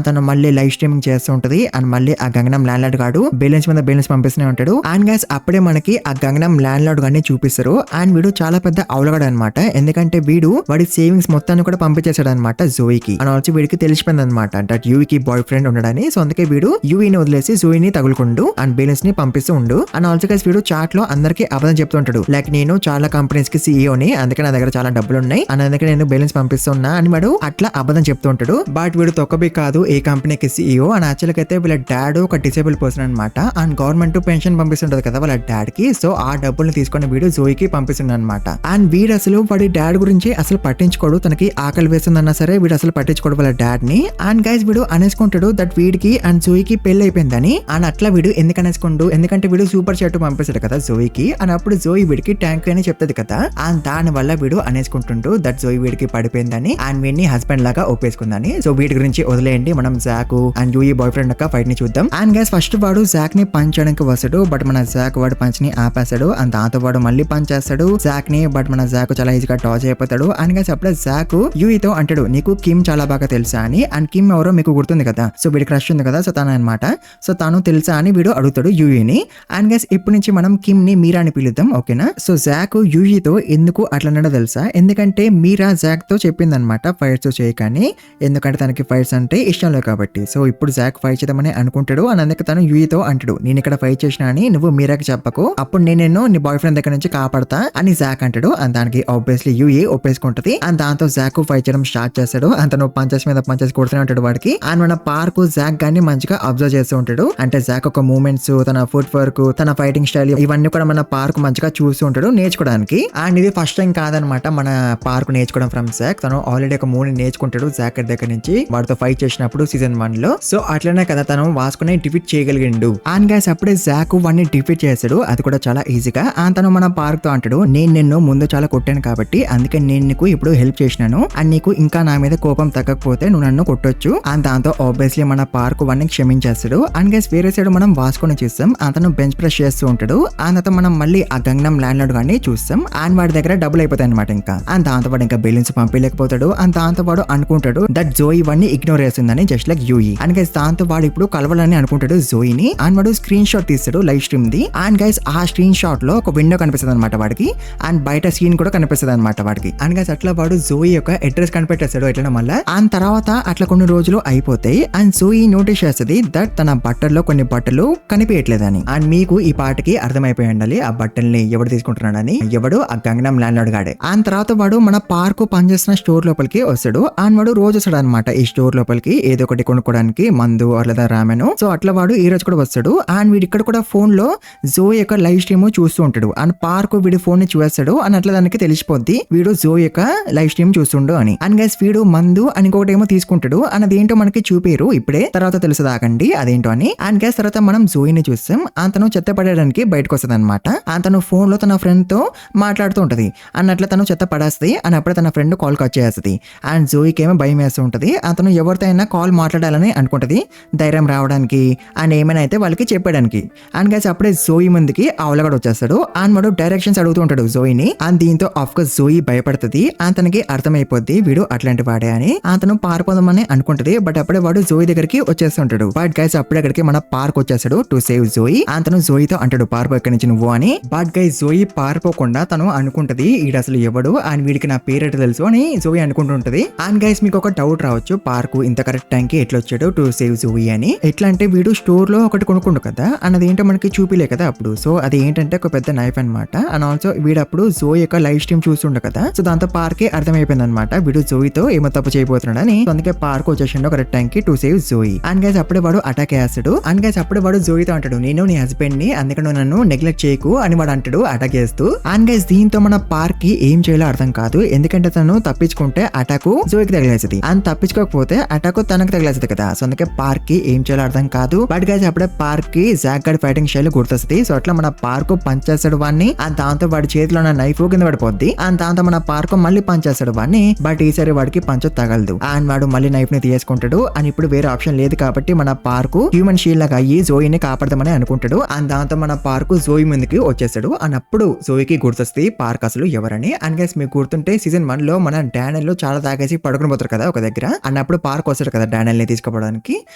Speaker 1: తను మళ్ళీ లైవ్ స్ట్రీమింగ్ చేస్తూ ఉంటది. అండ్ మళ్ళీ ఆ గంగనం ల్యాండ్ లార్డ్ గాడు బ్యాలెన్స్ మీద బ్యాలెన్స్ పంపిస్తూనే ఉంటాడు. అండ్ గైస్ అప్పుడే మనకి ఆ గంగనం ల్యాండ్ లార్డ్ గాని చూపిస్తారు. అండ్ వీడు చాలా పెద్ద అవలగాడు అనమాట. ఎందుకంటే వీడు వాడి సేవింగ్స్ మొత్తాన్ని కూడా పంపించేశాడు అనమాట జోయికి. అండ్ ఆల్సో వీడికి తెలిసిపోయింది అనమాట దట్ యూఈకి బాయ్ ఫ్రెండ్ ఉండడని. సో అందుకే వీడు యూఈని వదిలేసి జోయిని తగులుకుంటూ అండ్ బ్యాలెన్స్ ని పంపిస్తూ ఉండు. అండ్ ఆల్సో గైస్ వీడు చాట్ లో అందరికి అబద్ధం చెప్తూ ఉంటాడు. లైక్ నేను చాలా కంపెనీస్ కి సీఈఓని, అందుకే నా దగ్గర చాలా డబ్బులు ఉన్నాయి అండ్ అందుకే నేను బ్యాలెన్స్ పంపిస్తున్నా అని వాడు అట్లా అబద్ధం చెప్తూ ఉంటాడు. బట్ వీడు తొక్కబి కాదు ఏ కంపెనీకి సీఈఓ. అండ్ యాక్చువల్గా అయితే వీళ్ళ డాడ్ ఒక డిసేబుల్ పర్సన్ అనమాట. అండ్ గవర్నమెంట్ పెన్షన్ పంపిస్తుంటది కదా వాళ్ళ డాడ్ కి. సో ఆ డబ్బుల్ని తీసుకొని వీడు జోయికి పంపిస్తుంది అనమాట. అండ్ వీడు అసలు వాడి డాడ్ గురించి అసలు పట్టించుకోడు. తనకి ఆకలి వేస్తుందన్నా సరే వీడు అసలు పట్టించుకోడు వాళ్ళ డాడ్ ని. అండ్ గైస్ వీడు అనేసుకుంటాడు దట్ వీడికి అండ్ జోయికి పెళ్లి అయిపోయిందని. అండ్ అట్లా వీడు ఎందుకు అనేసుకుంటూ, ఎందుకంటే వీడు సూపర్ చాట్ పంపిస్తాడు కదా జోయికి. అండ్ అప్పుడు జోయి వీడికి ట్యాంక్ అని చెప్తుంది కదా. అండ్ దాని వల్ల వీడు అనేసుకుంటుంటూ దట్ జోయి వీడికి పడిపోయిందని అండ్ వీడిని హస్బెండ్ లాగా ఒప్పేసుకుందని. సో వీడి గురించి వదిలేయండి, మనం Jack and UE boy friend యొక్క ఫైట్ ని చూద్దాం. అండ్ గైస్ ఫస్ట్ వాడు జాక్ ని పంచ్ చేయడానికి వస్తాడు, బట్ మన జాక్ వాడు పంచ్ ని ఆపేస్తాడు. అండ్ దాంతో వాడు మళ్ళీ పంచ్ చేస్తాడు జాక్ ని, బట్ మన జాక్ చాలా ఈజీగా టాచ్ అయిపోతాడు. అండ్ గైస్ అప్పుడే జాక్ యూఈతో అంటాడు, నీకు కిమ్ చాలా బాగా తెలుసా అని. అండ్ కిమ్ ఎవరో మీకు గుర్తుంది కదా, సో వీడి క్రష్ ఉంది కదా, సో తను అనమాట. సో తను తెలుసా అని వీడు అడుగుతాడు యూఈని. అండ్ గైస్ ఇప్పటి నుంచి మనం కిమ్ ని మీరా అని పిలుద్దాం, ఓకేనా. సో జాక్ యూఈతో ఎందుకు అట్లా అన్నాడో తెలుసా, ఎందుకంటే మీరా జాక్ తో చెప్పింది అనమాట ఫైట్స్ చేయకని, ఎందుకంటే తనకి ఫైట్స్ అంటే ఇష్టం లేదు కాబట్టి. సో ఇప్పుడు జాక్ ఫైట్ చేద్దామని అనుకుంటాడు. అని అందుకే తను యూఈతో అంటాడు, నేను ఇక్కడ ఫైట్ చేసినా అని నువ్వు మీరాకి చెప్పకు, అప్పుడు నేను నీ బాయ్ ఫ్రెండ్ దగ్గర నుంచి కాపాడతా అని జాక్ అంటాడు. అండ్ దానికి ఆబ్వియస్లీ యూఈ ఒప్పేసుకుంటది. అండ్ దాంతో జాక్ ఫైట్ చేయడం స్టార్ట్ చేస్తాడు. అండ్ తను పంచెస్ మీద పంచెస్ కొడుతూనే ఉంటాడు వాడికి. అండ్ మన పార్క్ జాక్ గాని మంచిగా అబ్జర్వ్ చేస్తూ ఉంటాడు. అంటే జాక్ ఒక మూమెంట్స్, తన ఫుట్ వర్క్, తన ఫైటింగ్ స్టైల్ ఇవన్నీ కూడా మన పార్క్ మంచిగా చూస్తూ ఉంటాడు నేర్చుకోవడానికి. అండ్ ఇది ఫస్ట్ టైం కాదనమాట మన పార్క్ నేర్చుకోవడం ఫ్రమ్ జాక్. తను ఆల్రెడీ ఒక 3 నేర్చుకుంటాడు జాక్ దగ్గర నుంచి వాడితో ఫైట్ చేసినప్పుడు సీజన్ 1 లో. సో అట్లనే కదా తను వాసుకుని డిఫీట్ చేయగలిగిండు. అండ్ గైస్ అప్పుడే జాక్ వాడిని డిఫీట్ చేశాడు, అది కూడా చాలా ఈజీగా. అండ్ తను మన పార్క్ తో అంటాడు, నేను నిన్ను ముందు చాలా కొట్టాను కాబట్టి అందుకే నేను నీకు ఇప్పుడు హెల్ప్ చేసినాను. అండ్ నీకు ఇంకా నా మీద కోపం తగ్గకపోతే నువ్వు నన్ను కొట్టొచ్చు. అండ్ దాంతో ఆబ్వియస్లీ మన పార్క్ వాడిని క్షమించేస్తాడు. అండ్ గైస్ వేరే సైడ్ మనం వాసుకొని చూస్తాం. అతను బెంచ్ ప్రెస్ చేస్తూ ఉంటాడు. అండ్ తర్వాత మనం మళ్ళీ ఆ గంగనం ల్యాండ్ లార్డ్ గాని చూస్తాం. అండ్ వాడి దగ్గర డబ్బులు అయిపోతాయి అనమాట ఇంకా. అండ్ దాంతో వాడు ఇంకా బిల్లిన్స్ పంపించలేకపోతాడు. అండ్ దాంతో వాడు అనుకుంటాడు దట్ జోయి వాడిని ఇగ్నోర్ చేస్తుందని, just like UE. And guys దాంతో వాడు ఇప్పుడు కలవాలని అనుకుంటాడు జోయిని. అండ్ వాడు స్క్రీన్ షాట్ తీస్తాడు live stream the. And guys ఆ స్క్రీన్ షాట్ లో ఒక విండో కనిపిస్తుంది అనమాట వాడికి. అండ్ బయట సీన్ కూడా కనిపిస్తుంది అనమాట వాడికి. అండ్ గైస్ అట్లా వాడు జోయి యొక్క అడ్రస్ కనిపెట్టేస్తాడు ఎట్లా మళ్ళీ. అండ్ తర్వాత అట్లా కొన్ని రోజులు అయిపోతాయి. అండ్ జోయి నోటీస్ చేస్తుంది దట్ తన బట్టల్లో కొన్ని బట్టలు కనిపించట్లేదని. అండ్ మీకు ఈ పాటకి అర్థమైపోయి ఉండాలి ఆ బట్టల్ని ఎవడు తీసుకుంటున్నాడని. ఎవడు ఆ గంగనం ల్యాండ్ లార్డ్ గాడే. అండ్ తర్వాత వాడు మన పార్క్ పనిచేస్తున్న స్టోర్ లోపలికి వస్తాడు. అండ్ వాడు రోజు వస్తాడు అనమాట ఈ స్టోర్ లోపలికి ఏదో ఒకటి కొనుక్కోవడానికి, మందు లేదా రామెను. సో అట్లా వాడు ఈ రోజు కూడా వస్తాడు. అండ్ వీడు ఇక్కడ కూడా ఫోన్ లో జోయి యొక్క లైవ్ స్ట్రీమ్ చూస్తూ ఉంటాడు. అండ్ పార్క్ వీడి ఫోన్ ని చూస్తాడు. అని అట్లా దానికి తెలిసిపోద్ది వీడు జోయి యొక్క లైవ్ స్ట్రీమ్ చూస్తుండు అని. అండ్ గైస్ వీడు మందు అని ఇంకొకటి ఏమో తీసుకుంటాడు. అన్నది ఏంటో మనకి చూపేరు ఇప్పుడే, తర్వాత తెలుసుదాకండి అదేంటో అని. అండ్ గైస్ తర్వాత మనం జోయిని చూస్తాం. అతను చెత్త పడేయడానికి బయటకు వస్తుంది అనమాట. అతను ఫోన్ లో తన ఫ్రెండ్ తో మాట్లాడుతూ ఉంటది. అన్నట్లు తను చెత్త పడేస్తుంది. అని అప్పుడే తన ఫ్రెండ్ కాల్ కట్ చేస్తుంది. అండ్ జోయికి ఏమో భయం వేస్తూ ఉంటది. అతను ఎవరితో అయినా కాల్ మాట్లాడాలని అనుకుంటది, ధైర్యం రావడానికి అండ్ ఏమైనా అయితే వాళ్ళకి చెప్పడానికి. అండ్ గైస్ అప్పుడే జోయి ముందుకి అవలగాడు వచ్చేస్తాడు. అండ్ వాడు డైరెక్షన్స్ అడుగుతూ ఉంటాడు జోయిని. అండ్ దీంతో ఆఫ్ కోర్స్ జోయి భయపడుతుంది. అతనికి అర్థమైపోద్ది వీడు అట్లాంటి వాడే అని. అతను పారిపోదామని అనుకుంటది. బట్ అప్పుడే వాడు జోయి దగ్గరికి వచ్చేస్తుంటాడు. బట్ గైస్ అప్పుడే అక్కడికి మన పార్క్ వచ్చేస్తాడు టు సేవ్ జోయి. అతను జోయితో అంటాడు పారిపో ఇక్కడి నుంచి నువ్వు అని. బట్ గైస్ జోయి పారిపోకుండా తను అనుకుంటది వీడు అసలు ఎవడు అండ్ వీడికి నా పేరు తెలుసు అని జోయి అనుకుంటుంటది. అండ్ గైస్ మీకు ఒక డౌట్ రావచ్చు, పార్క్ ఇంత కరెక్ట్ టైం కి ఎట్లా వచ్చాడు టు సేవ్ జోయి అని. ఎట్లా అంటే వీడు స్టోర్ లో ఒకటి కొనుక్కుండు కదా, అన్నది ఏంటో మనకి చూపిలే కదా అప్పుడు. సో అది ఏంటంటే ఒక పెద్ద నైఫ్ అనమాట. అండ్ ఆల్సో వీడప్పుడు జోయి యొక్క లైవ్ స్ట్రీమ్ చూస్తుండే కదా, సో దాంతో పార్క్ కి అర్థమైపోయింది అనమాట వీడు జోయితో ఏమో తప్పు చేయబోతున్నాడని. సో అందుకే పార్క్ వచ్చేసిండు కరెక్ట్ టైం కి టు సేవ్ జోయి. అండ్ గైస్ అప్పుడే వాడు అటాక్ చేస్తాడు. అండ్ గైస్ అప్పుడే వాడు జోయితో అంటాడు, నేను నీ హస్బెండ్ ని, అందుకే నువ్వు నన్ను నెగ్లెక్ట్ చేయకు అని వాడు అంటాడు అటాక్ చేస్తూ. అండ్ గైస్ దీంతో మన పార్క్ కి ఏం చేయాలో అర్థం కాదు, ఎందుకంటే తను తప్పించుకుంటే అటాక్ జోయికి తగిలేస్తుంది, అండ్ తప్పించుకోకపోతే అటాక్ తనకు తగిలేస్తుంది కదా. సో అందుకే పార్క్ కి ఏం చేయాలో అర్థం కాదు. బట్ గైస్ అప్పుడే పార్క్ కి జాక్ గడ్ ఫైటింగ్ స్టైల్ గుర్తొస్తుంది. సో అట్లా మన పార్క్ పంచ్ చేస్తాడు వాడిని, అండ్ దాంతో వాడి చేతిలో ఉన్న నైఫ్ కింద పడిపోద్ది. అండ్ దాంతో మన పార్క్ మళ్ళీ పంచ్ చేస్తాడు వాడిని, బట్ ఈసారి వాడికి పంచ్ తగలదు. అండ్ వాడు మళ్ళీ నైఫ్ ని తీసుకుంటాడు. అండ్ ఇప్పుడు వేరే ఆప్షన్ లేదు కాబట్టి మన పార్క్ హ్యూమన్ షీల్డ్ లాగా అయ్యి జోయిని కాపాడదామని అనుకుంటాడు. అండ్ దాంతో మన పార్క్ జోయి ముందుకి వచ్చేస్తాడు. అండ్ అప్పుడు జోయికి గుర్తొస్తుంది పార్క్ అసలు ఎవరని. అండ్ గైస్ మీకు గుర్తుంటే సీజన్ 1 లో మన డానియల్ చాలా తాగేసి పడుకుని పోతారు కదా ఒక దగ్గర, అన్నప్పుడు పార్క్ వస్తాడు కదా డానియల్ ని తీసుకుపోవడానికి.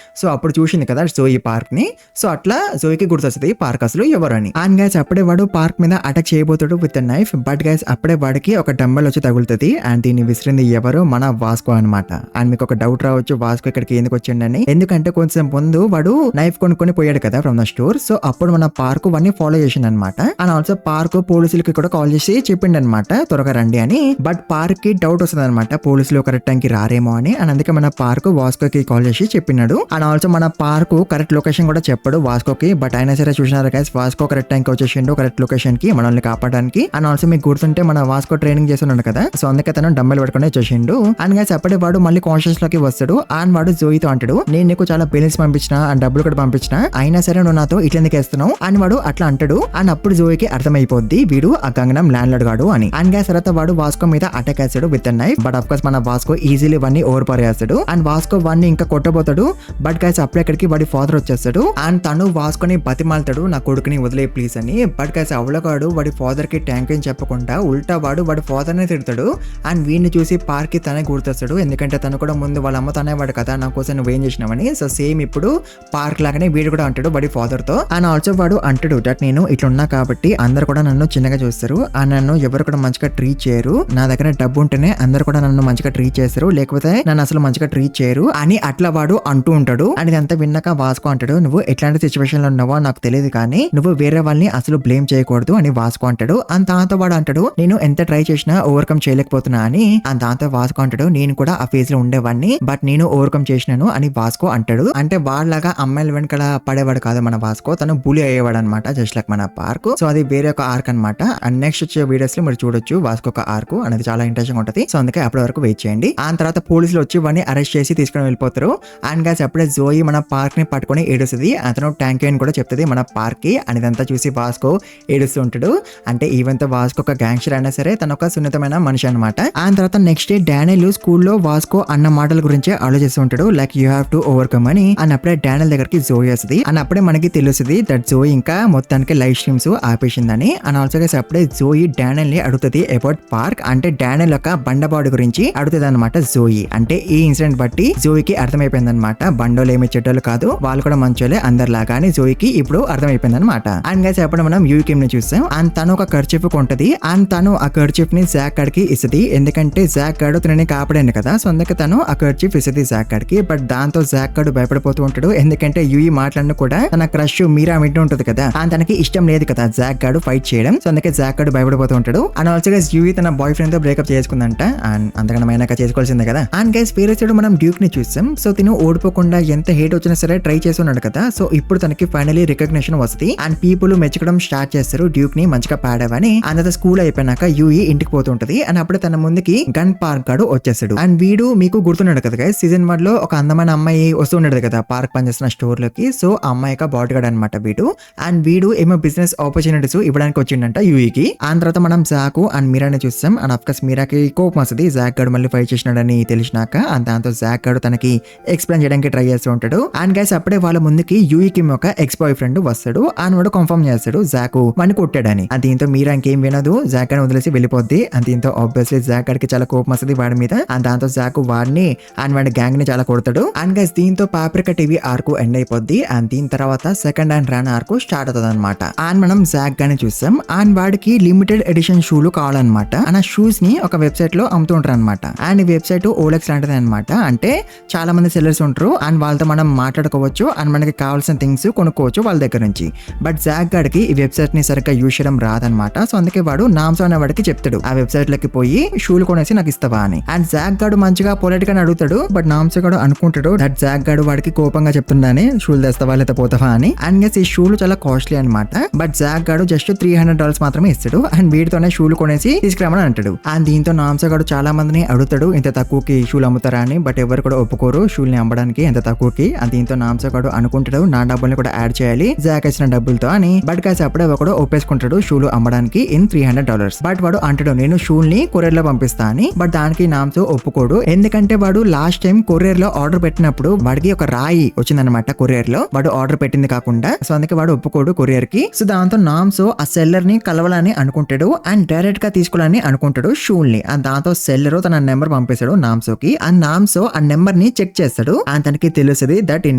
Speaker 1: సో అప్పుడు చూసింది కదా జోయి పార్క్ ని. సో అట్లా జోయికి గుర్తొస్తుంది పార్క్ అసలు ఎవరని. అండ్ గైస్ అప్పుడే వాడు పార్క్ మీద అటాక్ చేయబోతాడు విత్ నైఫ్. బట్ గైస్ అప్పుడే వాడికి ఒక డంబెల్ వచ్చి తగులుతుంది. అండ్ దీన్ని విసిరింది ఎవరు, మన వాస్కో అనమాట. అండ్ మీకు ఒక డౌట్ రావచ్చు వాస్కో ఇక్కడికి ఎందుకు వచ్చిండని, ఎందుకంటే కొంచెం ముందు వాడు నైఫ్ కొనుక్కొని పోయాడు కదా ఫ్రమ్ ద స్టోర్. సో అప్పుడు మన పార్క్ వాడిని ఫాలో చేసిండు అనమాట. అండ్ ఆల్సో పార్క్ పోలీసులకి కూడా కాల్ చేసి చెప్పిండు అనమాట త్వరగా రండి అని. బట్ పార్క్ కి డౌట్ వస్తుంది అనమాట పోలీసులు కరెక్ట్ టైం కి రారేమో అని. అండ్ అందుకే మన పార్క్ వాస్కోకి కాల్ చేసి చెప్పినాడు. అండ్ ఆల్సో మన పార్క్ కరెక్ట్ లొకేషన్ కూడా చెప్పాడు వాస్కోకి. బట్ అయినా సరే చూసినారు గైస్ వాస్కో కరెక్ట్ టైం కి వచ్చేసిండు కరెక్ట్ లొకేషన్ కి మనల్ని కాపాడడానికి. అండ్ ఆల్సో మీకు గుర్తుంటే మన వాస్కో ట్రైనింగ్ చేస్తున్నాడు కదా, సో అందుకే తను డంబెల్ పట్టుకుని వచ్చేసిండు. అండ్ గైస్ అప్పుడే వాడు మళ్ళీ కాన్షియస్ లోకి వస్తాడు. అండ్ వాడు జోయితో అంటాడు, నేను నీకు చాలా బిల్స్ పంపించిన అండ్ డబ్బులు కూడా పంపించిన, అయినా సరే నువ్వు నాతో ఇట్లా ఎందుకు వేస్తున్నావు అని వాడు అట్లా అంటాడు. అండ్ అప్పుడు జోయికి అర్థమైపోద్ది వీడు ఆ గంగనం ల్యాండ్ లార్డ్ గాడు అని. అండ్ గైస్ తర్వాత వాడు వాస్కో మీద అటాక్ వేస్తాడు with knife. But of course మన వాస్కో ఈజీలీ వన్ని ఓవర్ పవర్ చేస్తాడు. అండ్ వాస్కో వన్ని ఇంకా కొట్టబోతాడు. బట్ గైస్ అప్పుడే ఇక్కడికి వాడి ఫాదర్ వచ్చేస్తాడు. అండ్ తను వాస్కోని బతిమాలతాడు నా కొడుకుని వదిలే ప్లీజ్ అని. బట్ గైస్ అవలగాడు వాడి ఫాదర్ కి ట్యాంక్ అని చెప్పకుండా ఉల్టా వాడు వాడి ఫాదర్ ని తిడతాడు. అండ్ వీడిని చూసి పార్క్ కి తనే గుర్తొస్తాడు, ఎందుకంటే తను కూడా ముందు వాళ్ళ అమ్మ తనేవాడు కదా నా కోసం నువ్వేం చేసినావని. సో సేమ్ ఇప్పుడు పార్క్ లాగానే వీడు కూడా అంటాడు వాడి ఫాదర్ తో. అండ్ ఆల్సో వాడు అంటాడు దట్ నేను ఇట్లున్నా కాబట్టి అందరు కూడా నన్ను చిన్నగా చూస్తారు, అండ్ నన్ను ఎవరు కూడా మంచిగా ట్రీట్ చేయరు, నా దగ్గర డబ్బు ఉంటేనే అందరు కూడా నన్ను మంచిగా ట్రీట్ చేస్తారు, లేకపోతే నన్ను అసలు మంచిగా ట్రీట్ చేయరు అని అట్లా వాడు అంటూ ఉంటాడు. అండ్ ఇదంతా విన్నాక వాస్కో అంటాడు, నువ్వు ఎట్లాంటి సిచ్యువేషన్ లో ఉన్నావో నాకు తెలియదు కానీ నువ్వు వేరే వాళ్ళని అసలు బ్లేమ్ చేయకూడదు అని వాస్కో అంటాడు. అండ్ దాంతో వాడు అంటాడు నేను ఎంత ట్రై చేసినా ఓవర్కమ్ చేయలేకపోతున్నా అని. అండ్ దాంతో వాస్కో అంటాడు నేను కూడా ఆ ఫేజ్ లో ఉండేవాడిని బట్ నేను ఓవర్కమ్ చేసినాను అని వాస్కో అంటాడు. అంటే వాళ్ళలాగా అమ్మాయిల వెనకాల పడేవాడు కాదు మన వాస్కో, తను బులి అయ్యేవాడు అనమాట జస్ట్ లైక్ మన పార్క్. సో అది వేరే ఒక ఆర్క్ అనమాట. అండ్ నెక్స్ట్ వచ్చే వీడియోస్ లో మీరు చూడొచ్చు వాస్కో ఒక ఆర్క్ అనేది చాలా ఇంట్రెస్టింగ్ ఉంటుంది. సో అందుకే అప్పటి వరకు వెయిట్ చేయండి. ఆ తర్వాత పోలీసులు వచ్చి వాడిని అరెస్ట్ చేసి తీసుకుని వెళ్ళిపోతారు. అండ్ గైస్ అప్పుడే జోయి మన పార్క్ ని పట్టుకొని ఏడుస్తుంది. అతను ట్యాంక్ అని కూడా చెప్తుంది మన పార్క్ కి. అని ఇదంతా చూసి వాస్కో ఏడుస్తూ ఉంటాడు. అంటే ఈవెన్ వాస్కో ఒక గ్యాంగ్స్టర్ అయినా సరే తన ఒక సున్నితమైన మనిషి అనమాట. ఆ తర్వాత నెక్స్ట్ డే డానియల్ స్కూల్లో వాస్కో అన్న మాటల గురించి ఆలోచిస్తూ ఉంటాడు like you have to overcome అని. అండ్ అప్పుడే డానియల్ దగ్గరికి జోయి వస్తుంది. అండ్ అప్పుడే మనకి తెలుస్తుంది దట్ జోయి ఇంకా మొత్తానికి లైవ్ స్ట్రీమ్స్ ఆపేసిందని. అండ్ ఆల్సో గైస్ అప్పుడే జోయి డానియల్ ని అడుగుతుంది అబౌట్ పార్క్, అంటే డానియల్ యొక్క బండబాడు గురించి అడుగుతుంది అనమాట జోయి. అంటే ఈ ఇన్సిడెంట్ బట్టి జోయికి అర్థమైపోయింది అనమాట బండోలు ఏమి చెడ్డోళ్ళు కాదు, వాళ్ళు కూడా మంచోలే అందరిలాగా అని జోయికి ఇప్పుడు అర్థమైపోయింది అనమాట. అండ్ గైస్ అప్పుడు మనం యూకిమ్ ని చూస్తాం. అండ్ తను ఒక కర్చీఫ్ కొంటది. అండ్ తను ఆ కర్చీఫ్ ని జాక్ గడికి ఇస్తుంది, ఎందుకంటే జాక్ గడు తనని కాపాడాను కదా, సో అందుకే తను ఆ కర్చీఫ్ ఇస్తుంది జాక్ గడికి. బట్ దాంతో జాక్ గడు భయపడిపోతూ ఉంటాడు, ఎందుకంటే యూయి మాట్లాడిన కూడా తన క్రష్ మీరా వింటూ ఉంటుంది కదా, అండ్ తనకి ఇష్టం లేదు కదా జాక్ గడు ఫైట్ చేయడం, సో అందుకే జాక్ గడు భయపడిపోతూ ఉంటాడు. అండ్ ఆల్సో గైస్ యూయి తన బాయ్ ఫ్రెండ్ తో బ్రేకప్ చేసుకుందంట. అండ్ అంతకన్నా మైనాక చేసుకోవాల్సిందే కదా. అండ్ గైస్ వేరే సైడ్ మనం డ్యూక్ ని చూస్తాం. సో తిను ఓడిపోకుండా ఎంత హేట్ వచ్చినా సరే ట్రై చేస్తున్నాడు కదా, సో ఇప్పుడు తనకి ఫైనలీ రికగ్నిషన్ వస్తుంది. అండ్ పీపుల్ మెచ్చుకోవడం స్టార్ట్ చేస్తారు డ్యూక్ ని మంచిగా పాడావని. అంత స్కూల్ అయిపోయినాక యూయి ఇంటికి పోతుంటది. అండ్ అప్పుడే తన ముందుకి గన్ పార్క్ గాడు వచ్చేస్తాడు. అండ్ వీడు మీకు గుర్తున్నాడు కదా గైస్ సీజన్ 1 లో ఒక అందమైన అమ్మాయి వస్తుండేది కదా పార్క్ పనిచేస్తున్న స్టోర్ లోకి. సో ఆ అమ్మాయి బాడీ గార్డ్ అనమాట వీడు. అండ్ వీడు ఏమో బిజినెస్ ఆపర్చునిటీస్ ఇవ్వడానికి వచ్చిండంట యూయికి. ఆ తర్వాత మనం జాకు అండ్ మీరాని చూస్తాం. అండ్ ఆఫ్ కోర్స్ మీరాకి కోపం వస్తుంది జాక్ గాడు మళ్ళీ ఫైట్ చేసినాడని తెలిసినాక. అండ్ దాంతో జాక్ గాడు తనకి ఎక్స్ప్లెయిన్ చేయడానికి ట్రై చేస్తూ ఉంటాడు. అండ్ గైస్ అప్పుడే వాళ్ళ ముందుకి యూయికి ఒక ఎక్స్ బాయ్ ఫ్రెండ్ వస్తాడు. అండ్ వాడు కన్ఫర్మ్ చేస్తాడు జాకు వాడిని కొట్టాడని. అండ్ దీంతో మీరా ఇంకేం వినదు, జాక్ అని వదిలేసి వెళ్ళిపోద్ది. అండ్ దీంతో ఆబ్వియస్లీ జాక్ గాడికి చాలా కోపం వస్తుంది వాడి మీద. అండ్ దాంతో జాకు వాడిని అండ్ వాడి గ్యాంగ్ ని చాలా కొడతాడు. అండ్ గైస్ దీంతో పాప్రికా టీవీ ఆర్కు ఎండ్ అయిపోద్ది. అండ్ దీని తర్వాత second and run arc start అవుతుంది అనమాట. అండ్ మనం జాక్ గాని చూస్తాం. అండ్ వాడికి లిమిటెడ్ ఎడిషన్ షూలు కావాలన్నమాట. అండ్ ఆ షూస్ ని ఒక వెబ్సైట్ లో అమ్ముతూ ఉంటారు అనమాట. అండ్ ఈ వెబ్సైట్ ఓలెక్స్ లాంటిది అనమాట. అంటే చాలా మంది సెల్లర్స్ ఉంటారు అండ్ వాళ్ళతో మనం మాట్లాడుకోవచ్చు అండ్ మనకి కావాల్సిన థింగ్స్ కొనుక్కోవచ్చు వాళ్ళ దగ్గర నుంచి. బట్ జాక్ గాడికి ఈ వెబ్సైట్ ని సరిగ్గా యూజ్ చేయడం రాదు. కాదనమాట. సో అందుకే వాడు నామ్సో అనే వాడికి చెప్తాడు ఆ వెబ్సైట్ లోకి పోయి షూలు కొనేసి నాకు ఇస్తావా అని. అండ్ జాక్ గాడు మంచిగా పొలైట్ గా అడుగుతాడు. బట్ నామ్సో గాడు అనుకుంటాడు దట్ జాక్ గాడు వాడికి కోపంగా చెప్తుండని షూలు తెస్తావా లేదా పోతావా అని. అండ్ గెస్ ఈ షూలు చాలా కాస్ట్లీ అనమాట. బట్ జాక్ గాడు జస్ట్ $300 మాత్రమే ఇస్తాడు. అండ్ వీటితోనే షూలు కొనేసి తీసుకురామని అంటాడు. అండ్ దీంతో నామ్సో గాడు చాలా మందిని అడుగుతాడు ఇంత తక్కువకి షూలు అమ్ముతారా అని. బట్ ఎవరు కూడా ఒప్పుకోరు షూల్ని అమ్మడానికి ఎంత తక్కువకి. అండ్ దీంతో నామ్సో గాడు అనుకుంటాడు నా డబ్బుల్ని కూడా యాడ్ చేయాలి జాక్ ఇచ్చిన డబ్బులతో అని. బట్ కాసి అప్పుడే ఒకడు ఒప్పేసుకుంటాడు షూలు అమ్మడానికి ఇన్ $300. బట్ వాడు అంటాడు నేను షూల్ని కొరియర్ లో పంపిస్తా అని. బట్ దానికి నామ్సో ఒప్పుకోడు. ఎందుకంటే వాడు లాస్ట్ టైం కొరియర్ లో ఆర్డర్ పెట్టినప్పుడు వాడికి ఒక రాయి వచ్చిందనమాట కొరియర్ లో. వాడు ఆర్డర్ పెట్టింది కాకుండా. సో అందుకే వాడు ఒప్పుకోడు కొరియర్ కి. సో దాంతో నామ్సో ఆ సెల్లర్ ని కలవాలని అనుకుంటాడు అండ్ డైరెక్ట్ గా తీసుకోవాలని అనుకుంటాడు షూల్ని. అండ్ దాంతో సెల్లర్ తన నెంబర్ పంపిస్తాడు నామ్సోకి. అండ్ నామ్సో ఆ నెంబర్ ని చెక్ చేస్తాడు. అండ్ తనకి తెలుస్తుంది దట్ ఈ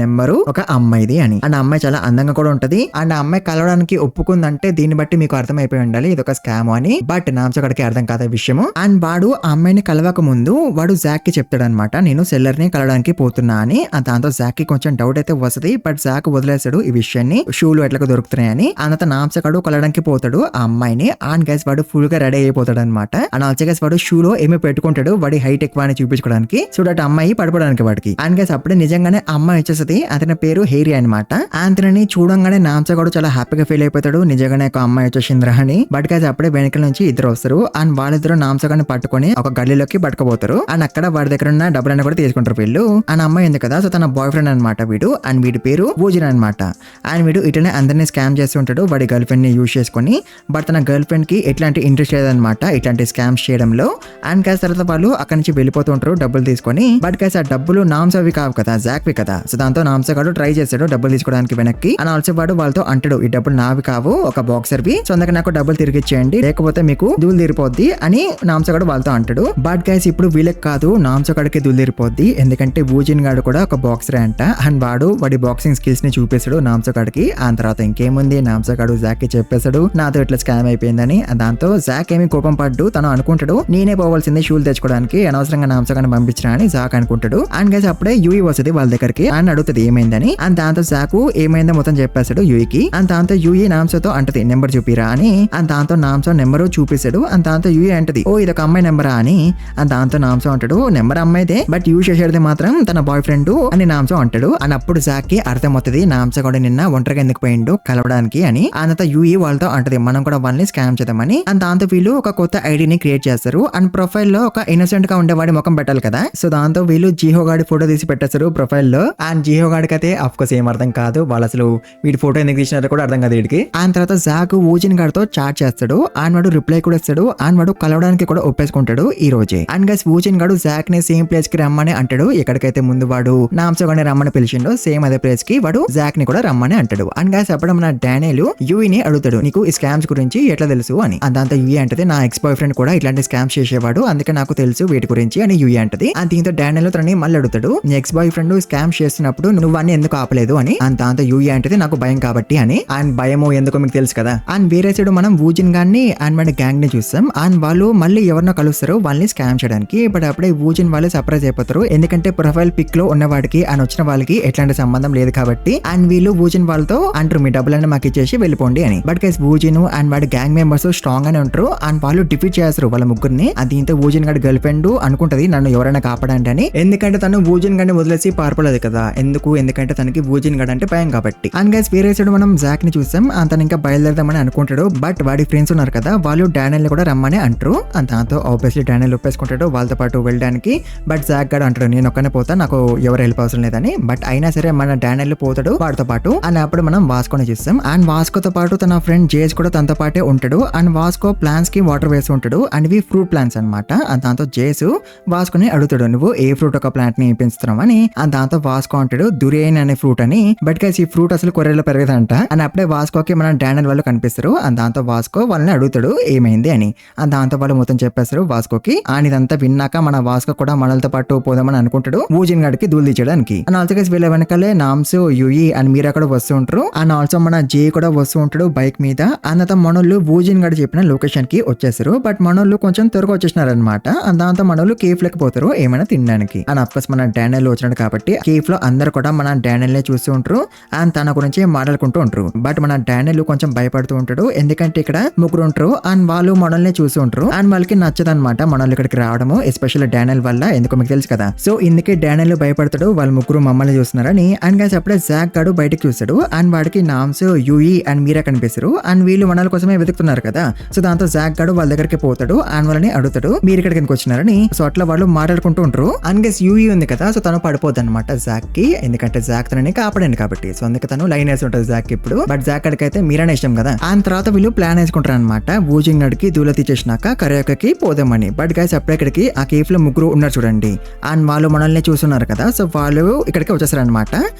Speaker 1: నెంబరు ఒక అమ్మాయిది అని. అండ్ అమ్మాయి చాలా అందంగా కూడా ఉంటది. అండ్ ఆ అమ్మాయి కలవడానికి ఒప్పుకుందంటే దీన్ని బట్టి మీకు అర్థమైపోయి ఉండాలి ఇది ఒక స్కామ్ అని. బట్ నామ్సో గడికి అర్థం కాదు విషయము. అండ్ వాడు ఆ అమ్మాయిని కలవక ముందు వాడు జాక్ కి చెప్తాడు అనమాట నేను సెల్లర్ ని కలవడానికి పోతున్నా అని. దాంతో జాక్ కి కొంచెం డౌట్ అయితే వస్తుంది. బట్ జాక్ వదిలేస్తాడు ఈ విషయాన్ని షూలు ఎట్లా దొరుకుతున్నాయని. అంత నామ్సో గడు కలవడానికి పోతాడు ఆ అమ్మాయిని. అండ్ గైస్ వాడు ఫుల్ గా రెడీ అయిపోతాడు అనమాట. అండ్ ఆల్సో గైస్ వాడు షూలో ఏమో పెట్టుకుంటాడు వాడి హైట్ ఎక్కువ అని చూపించుకోవడానికి. సో దట్ అమ్మాయి పడిపోవడానికి వాడికి. అండ్ గైస్ అప్పుడే నిజంగానే అమ్మాయి వచ్చేస్తుంది. అతని పేరు హేరీ అనమాట. అతనిని చూడంగానే నామ్సో గడు చాలా హ్యాపీగా ఫీల్ అయిపోతాడు నిజంగానే ఒక అమ్మాయి వచ్చేసిందిరా అని. బట్ గైస్ అప్పుడే వెనకాల నుంచి ఇద్దరు వస్తారు. అండ్ వాళ్ళిద్దరు నామ్సో గడిని పట్టుకొని ఒక గల్లీలోకి పట్టుకోబోతారు. అండ్ అక్కడ వాడి దగ్గర ఉన్న డబ్బులన్నీ కూడా తీసుకుంటారు వీళ్ళు. అండ్ అమ్మాయి ఉంది కదా సో తన బాయ్ ఫ్రెండ్ అనమాట వీడు. అండ్ వీడి పేరు వూజిన్ అనమాట. అండ్ వీడు ఇట్లనే అందరినీ స్కామ్ చేస్తుంటాడు వాడి గర్ల్ ఫ్రెండ్ ని యూజ్ చేసుకుని. బట్ తన గర్ల్ ఫ్రెండ్ కి ఎట్లాంటి ఇంట్రెస్ట్ లేదనమాట ఇట్లాంటి స్కామ్స్ చేయడంలో. అండ్ కాస్ తర్వాత వాళ్ళు అక్కడి నుంచి వెళ్ళిపోతూ ఉంటారు డబ్బులు తీసుకొని. బట్ కాస్ ఆ డబ్బులు నామ్సోవి కావు కదా జాక్వి కదా. సో దాంతో నామ్సో గాడు ట్రై చేస్తాడు డబ్బులు తీసుకోవడానికి వెనక్కి. అండ్ ఆల్సో వాడు వాళ్ళతో అంటాడు ఈ డబ్బులు నావి కావు ఒక బాక్సర్వి. సో అందుకే నాకు డబ్బులు తిరిగి ఇచ్చేయండి లేకపోతే మీకు దూలు తీరిపోద్ది అని నామ్సో గాడు వాళ్ళతో అంటాడు. బట్ గైస్ ఇప్పుడు వీళ్ళకి కాదు నామ్సో గాడికి దూలు తీరిపోద్ది. ఎందుకంటే వూజిన్ గాడు కూడా ఒక బాక్సర్ అంట. అండ్ వాడి బాక్సింగ్ స్కిల్స్ ని చూపిస్తాడు నామ్సో గాడికి. ఆ తర్వాత ఇంకేముంది నామ్సో గాడు జాక్ కి చెప్పేస్తాడు నాతో ఇట్లా స్కామ్ అయిపోయిందని. దాంతో జాక్ ఏమి కోపం పడ్డు తను అనుకుంటాడు నేనే పోవాల్సింది షూలు తెచ్చుకోవడానికి అనవసరంగా నామ్సో గాడిని పంపించినా అని జాక్ అనుకుంటాడు. అండ్ గైస్ అప్పుడే యూఈ వస్తుంది వాళ్ళ దగ్గరికి. అండ్ అడుగుతుంది ఏమైందని. అండ్ దాంతో జాక్ ఏమైందో మొత్తం చెప్పేస్తాడు యూఈకి. అండ్ దాంతో యూఈ నామ్సోతో అంటది నెంబర్ చూపిరా అని. అండ్ దాంతో నామ్సో నెంబర్ చూపిస్తాడు. అండ్ దాంతో యూఈ అంటది ఓ ఇదొక అమ్మాయి నెంబరా అని. అండ్ దాంతో నామ్సో అంటాడు నెంబర్ అమ్మాయిదే బట్ యూజ్ చేసేది మాత్రం తన బాయ్ ఫ్రెండ్ అని నామ్సో అంటాడు. అండ్ అప్పుడు జాక్ కి అర్థమవుతుంది నామ్సో కూడా నిన్న ఒంటరిగా ఎందుకు పోయిండు కలవడానికి అని. అంత యూఈ వాళ్ళతో అంటది మనం కూడా వాళ్ళని స్కామ్ చేద్దామని. అండ్ దాంతో వీళ్ళు ఒక కొత్త ఐడిని క్రియేట్ చేస్తారు. అండ్ ప్రొఫైల్ లో ఒక ఇన్నోసెంట్ గా ఉండేవాడి ముఖం పెట్టాలి కదా. సో దాంతో వీళ్ళు జీహో గాడి ఫోటో తీసి పెట్టేస్తారు ప్రొఫైల్ లో. అండ్ జీహో గాడికి అయితే ఆఫ్ కోర్స్ ఏం అర్థం కాదు వాళ్ళు అసలు వీడి ఫోటో ఎందుకు తీసినారో కూడా అర్థం కాదు వీడికి. అండ్ తర్వాత జాక్ వూజిన్ గాడితో చాట్ చేస్తాడు. అండ్ వాడు రిప్లై కూడా ఇస్తాడు. అండ్ వాడు కలవడానికి కూడా ఒప్పేసుకుంటాడు ఈ రోజే. అండ్ గైస్ వూజిన్ గాడు జాక్ ని సేమ్ ప్లేస్ కి రమ్మని అంటాడు. ఎక్కడికైతే ముందు వాడు నామ్సో గాడిని రమ్మని పిలిచిండో సేమ్ అదే ప్లేస్ కి వాడు జాక్ ని కూడా రమ్మని అంటాడు. అండ్ గైస్ అప్పుడు మన డానియల్ యూఈని అడుగుతాడు నీకు ఈ స్కామ్స్ గురించి ఎట్లా తెలుసు అని. దాంతో యూఈ అంటది నా ఎక్స్ బాయ్ ఫ్రెండ్ కూడా ఇట్లాంటి స్కామ్స్ చేసేవాడు అందుకే నాకు తెలుసు వీటి గురించి అని యూఈ అంటది. అండ్ దీంతో డానియల్ తనని మళ్ళీ అడుగుతాడు నీ ఎక్స్ బాయ్ ఫ్రెండ్ స్కామ్ చేస్తున్నప్పుడు నువ్వు అన్ని ఎందుకు ఆపలేదు అని. అండ్ దాంతో యూఈ అంటది నాకు భయం కాబట్టి అని. అండ్ భయము ఎందుకో మీకు తెలుసు కదా. అండ్ వేరే సైడ్ మనం వూజిన్ గాన్ని అండ్ మన గ్యాంగ్ ని చూస్తాం. అండ్ వాళ్ళు మళ్ళీ ఎవరినో కలుస్తారు వాళ్ళని స్కామ్ చేయడానికి. బట్ అప్పుడే వూజిన్ వాళ్ళు సర్ప్రైజ్ అయిపోతారు ఎందుకంటే ప్రొఫైల్ పిక్ లో ఉన్న వాడికి అండ్ వచ్చిన వాళ్ళకి ఎట్లాంటి సంబంధం లేదు కాబట్టి. అండ్ వీళ్ళు వూజిన్ వాళ్ళతో అంటారు మీ డబ్బులన్నీ మాకు ఇచ్చేసి వెళ్ళిపోండి అని. బట్ గైస్ వూజిన్ అండ్ వాడి గ్యాంగ్ మెంబర్స్ స్ట్రాంగ్ గానే ఉంటారు. అండ్ వాళ్ళు డిఫీట్ చేస్తారు వాళ్ళ ముగ్గురిని. దీంతో వూజిన్ గాడి గర్ల్ ఫ్రెండ్ అనుకుంటది నన్ను ఎవరైనా కాపాడండి అని. ఎందుకంటే తను వూజిన్ గాడిని వదిలేసి పారిపోలేదు కదా. ఎందుకంటే తనకి వూజిన్ గాడ్ అంటే భయం కాబట్టి. అండ్ గైస్ వేరే సైడ్ మనం జాక్ ని చూస్తాం. తను ఇంకా బయలుదేరదామని అనుకుంటాడు. బట్ వాడి ఫ్రెండ్స్ ఉన్నారు కదా వాళ్ళు డానియల్ ని కూడా రమ్మని అంటారు. దాంతో ఆబ్వియస్లీ డానియల్ ఒప్పేసుకుంటాడు వాళ్ళతో పాటు వెళ్ళడానికి. బట్ జాక్ గాడు అంటాడు నేను ఒక్కనే పోతా నాకు ఎవరు హెల్ప్ అవసరం లేదని. బట్ అయినా సరే మన డానియల్ పోతాడు వాడితో పాటు. అండ్ అప్పుడు మనం వాస్కోని చూస్తాం. అండ్ వాస్కోతో పాటు తన ఫ్రెండ్ జేజ్ కూడా తనతో పాటే ఉంటాడు. అండ్ వాస్కో ప్లాంట్స్ కి వాటర్ వేసి ఉంటాడు. అండ్ ఇవి ఫ్రూట్ ప్లాంట్స్ అనమాట. దాంతో జేసు వాస్కోని అడుగుతాడు నువ్వు ఏ ఫ్రూట్ ఒక ప్లాంట్ ని పెంచుతున్నావు అని. దాంతో వాస్కో అంటాడు దురేన్ అనే ఫ్రూట్ అని. బట్ గైస్ ఈ ఫ్రూట్ అసలు కొరియర్లో పెరగదంట. అండ్ అప్పుడే వాస్కోకి మన డానియల్ వాళ్ళు కనిపిస్తారు. దాంతో వాస్కో వాళ్ళని అడుగుతాడు ఏమైంది అని. దాంతో వాళ్ళు మొత్తం చెప్పేస్తారు వాస్కోకి. అండ్ ఇదంతా విన్నాక మన వాస్కో కూడా మనలతో పాటు పోదామని అనుకుంటాడు వూజిన్ గాడికి దూలు తీయడానికి. అండ్ ఆల్సో గైస్ వీళ్ళ వెనకాలే నామ్స్ యూఈ అండ్ మీరా కూడా వస్తూ ఉంటారు. అండ్ ఆల్సో మన జే కూడా వస్తూ ఉంటాడు బైక్ మీద. అంత మనోళ్ళు వూజిన్ గాడు చెప్పిన లొకేషన్ కి వచ్చేసారు. బట్ మనోళ్ళు కొంచెం త్వరగా వచ్చేసినారు అనమాట. దాంతో మనోళ్ళు కేఫ్ లెక్క పోతారు ఏమైనా తినడానికి. అండ్ అఫ్కోర్స్ మన డానియల్ వచ్చినాడు కాబట్టి కేఫ్ లో అందరు కూడా మన డానియల్ నే చూస్తూ ఉంటారు. అండ్ తన గురించి మాట్లాడుకుంటూ ఉంటారు. బట్ మన డానియల్ కొంచెం భయపడుతూ ఉంటాడు ఎందుకంటే ఇక్కడ ముగ్గురు ఉంటారు అండ్ వాళ్ళు మనల్ని చూసి ఉంటారు అండ్ వాళ్ళకి నచ్చదన్నమాట మనల్ని ఇక్కడికి రావడము, ఎస్పెషల్లీ డానియల్ వల్ల. ఎందుకో మీకు తెలుసు కదా. సో ఇందుకే డానియల్ భయపడతాడు, వాళ్ళు ముగ్గురు మమ్మల్ని చూస్తున్నారని. అండ్ గైస్ అప్పుడే జాక్ గాడు బయటకు చూస్తాడు అండ్ వాడికి నామ్స్ యూఈ అండ్ మీరా కనిపిస్తారు అండ్ వీళ్ళు మనల కోసమే వెతుకుతున్నారు కదా. సో దాంతో జాక్ గాడు వాళ్ళ దగ్గరికి పోతాడు అండ్ వాళ్ళని అడుగుతాడు మీరు ఇక్కడికి ఎందుకు వచ్చినారని. సో అట్లా వాళ్ళు మాట్లాడుకుంటూ ఉంటారు. అండ్ గైస్ యూఈ ఉంది కదా, సో తను పడిపోద్ది అనమాట జాక్ కి, ఎందుకంటే జాక్ తనని కాపాడండి కాబట్టి. సో అందుకే తను లైన్ వేసి ఉంటుంది జాక్ ఇప్పుడు. బట్ జాక్ గడికి అయితే మీరానే ఇష్టం కదా. ఆ తర్వాత వీళ్ళు ప్లాన్ వేసుకుంటారు అనమాట, వూజింగ్ గడికి దూల తీసేసినాక కరయోకకి పోదామని. బట్ గైస్ అప్పుడే ఇక్కడికి ఆ కేఫ్ లో ముగ్గురు ఉన్నారు చూడండి అండ్ వాళ్ళు మనల్ని చూస్తున్నారు కదా. సో వాళ్ళు ఇక్కడికి వచ్చేసారు అనమాట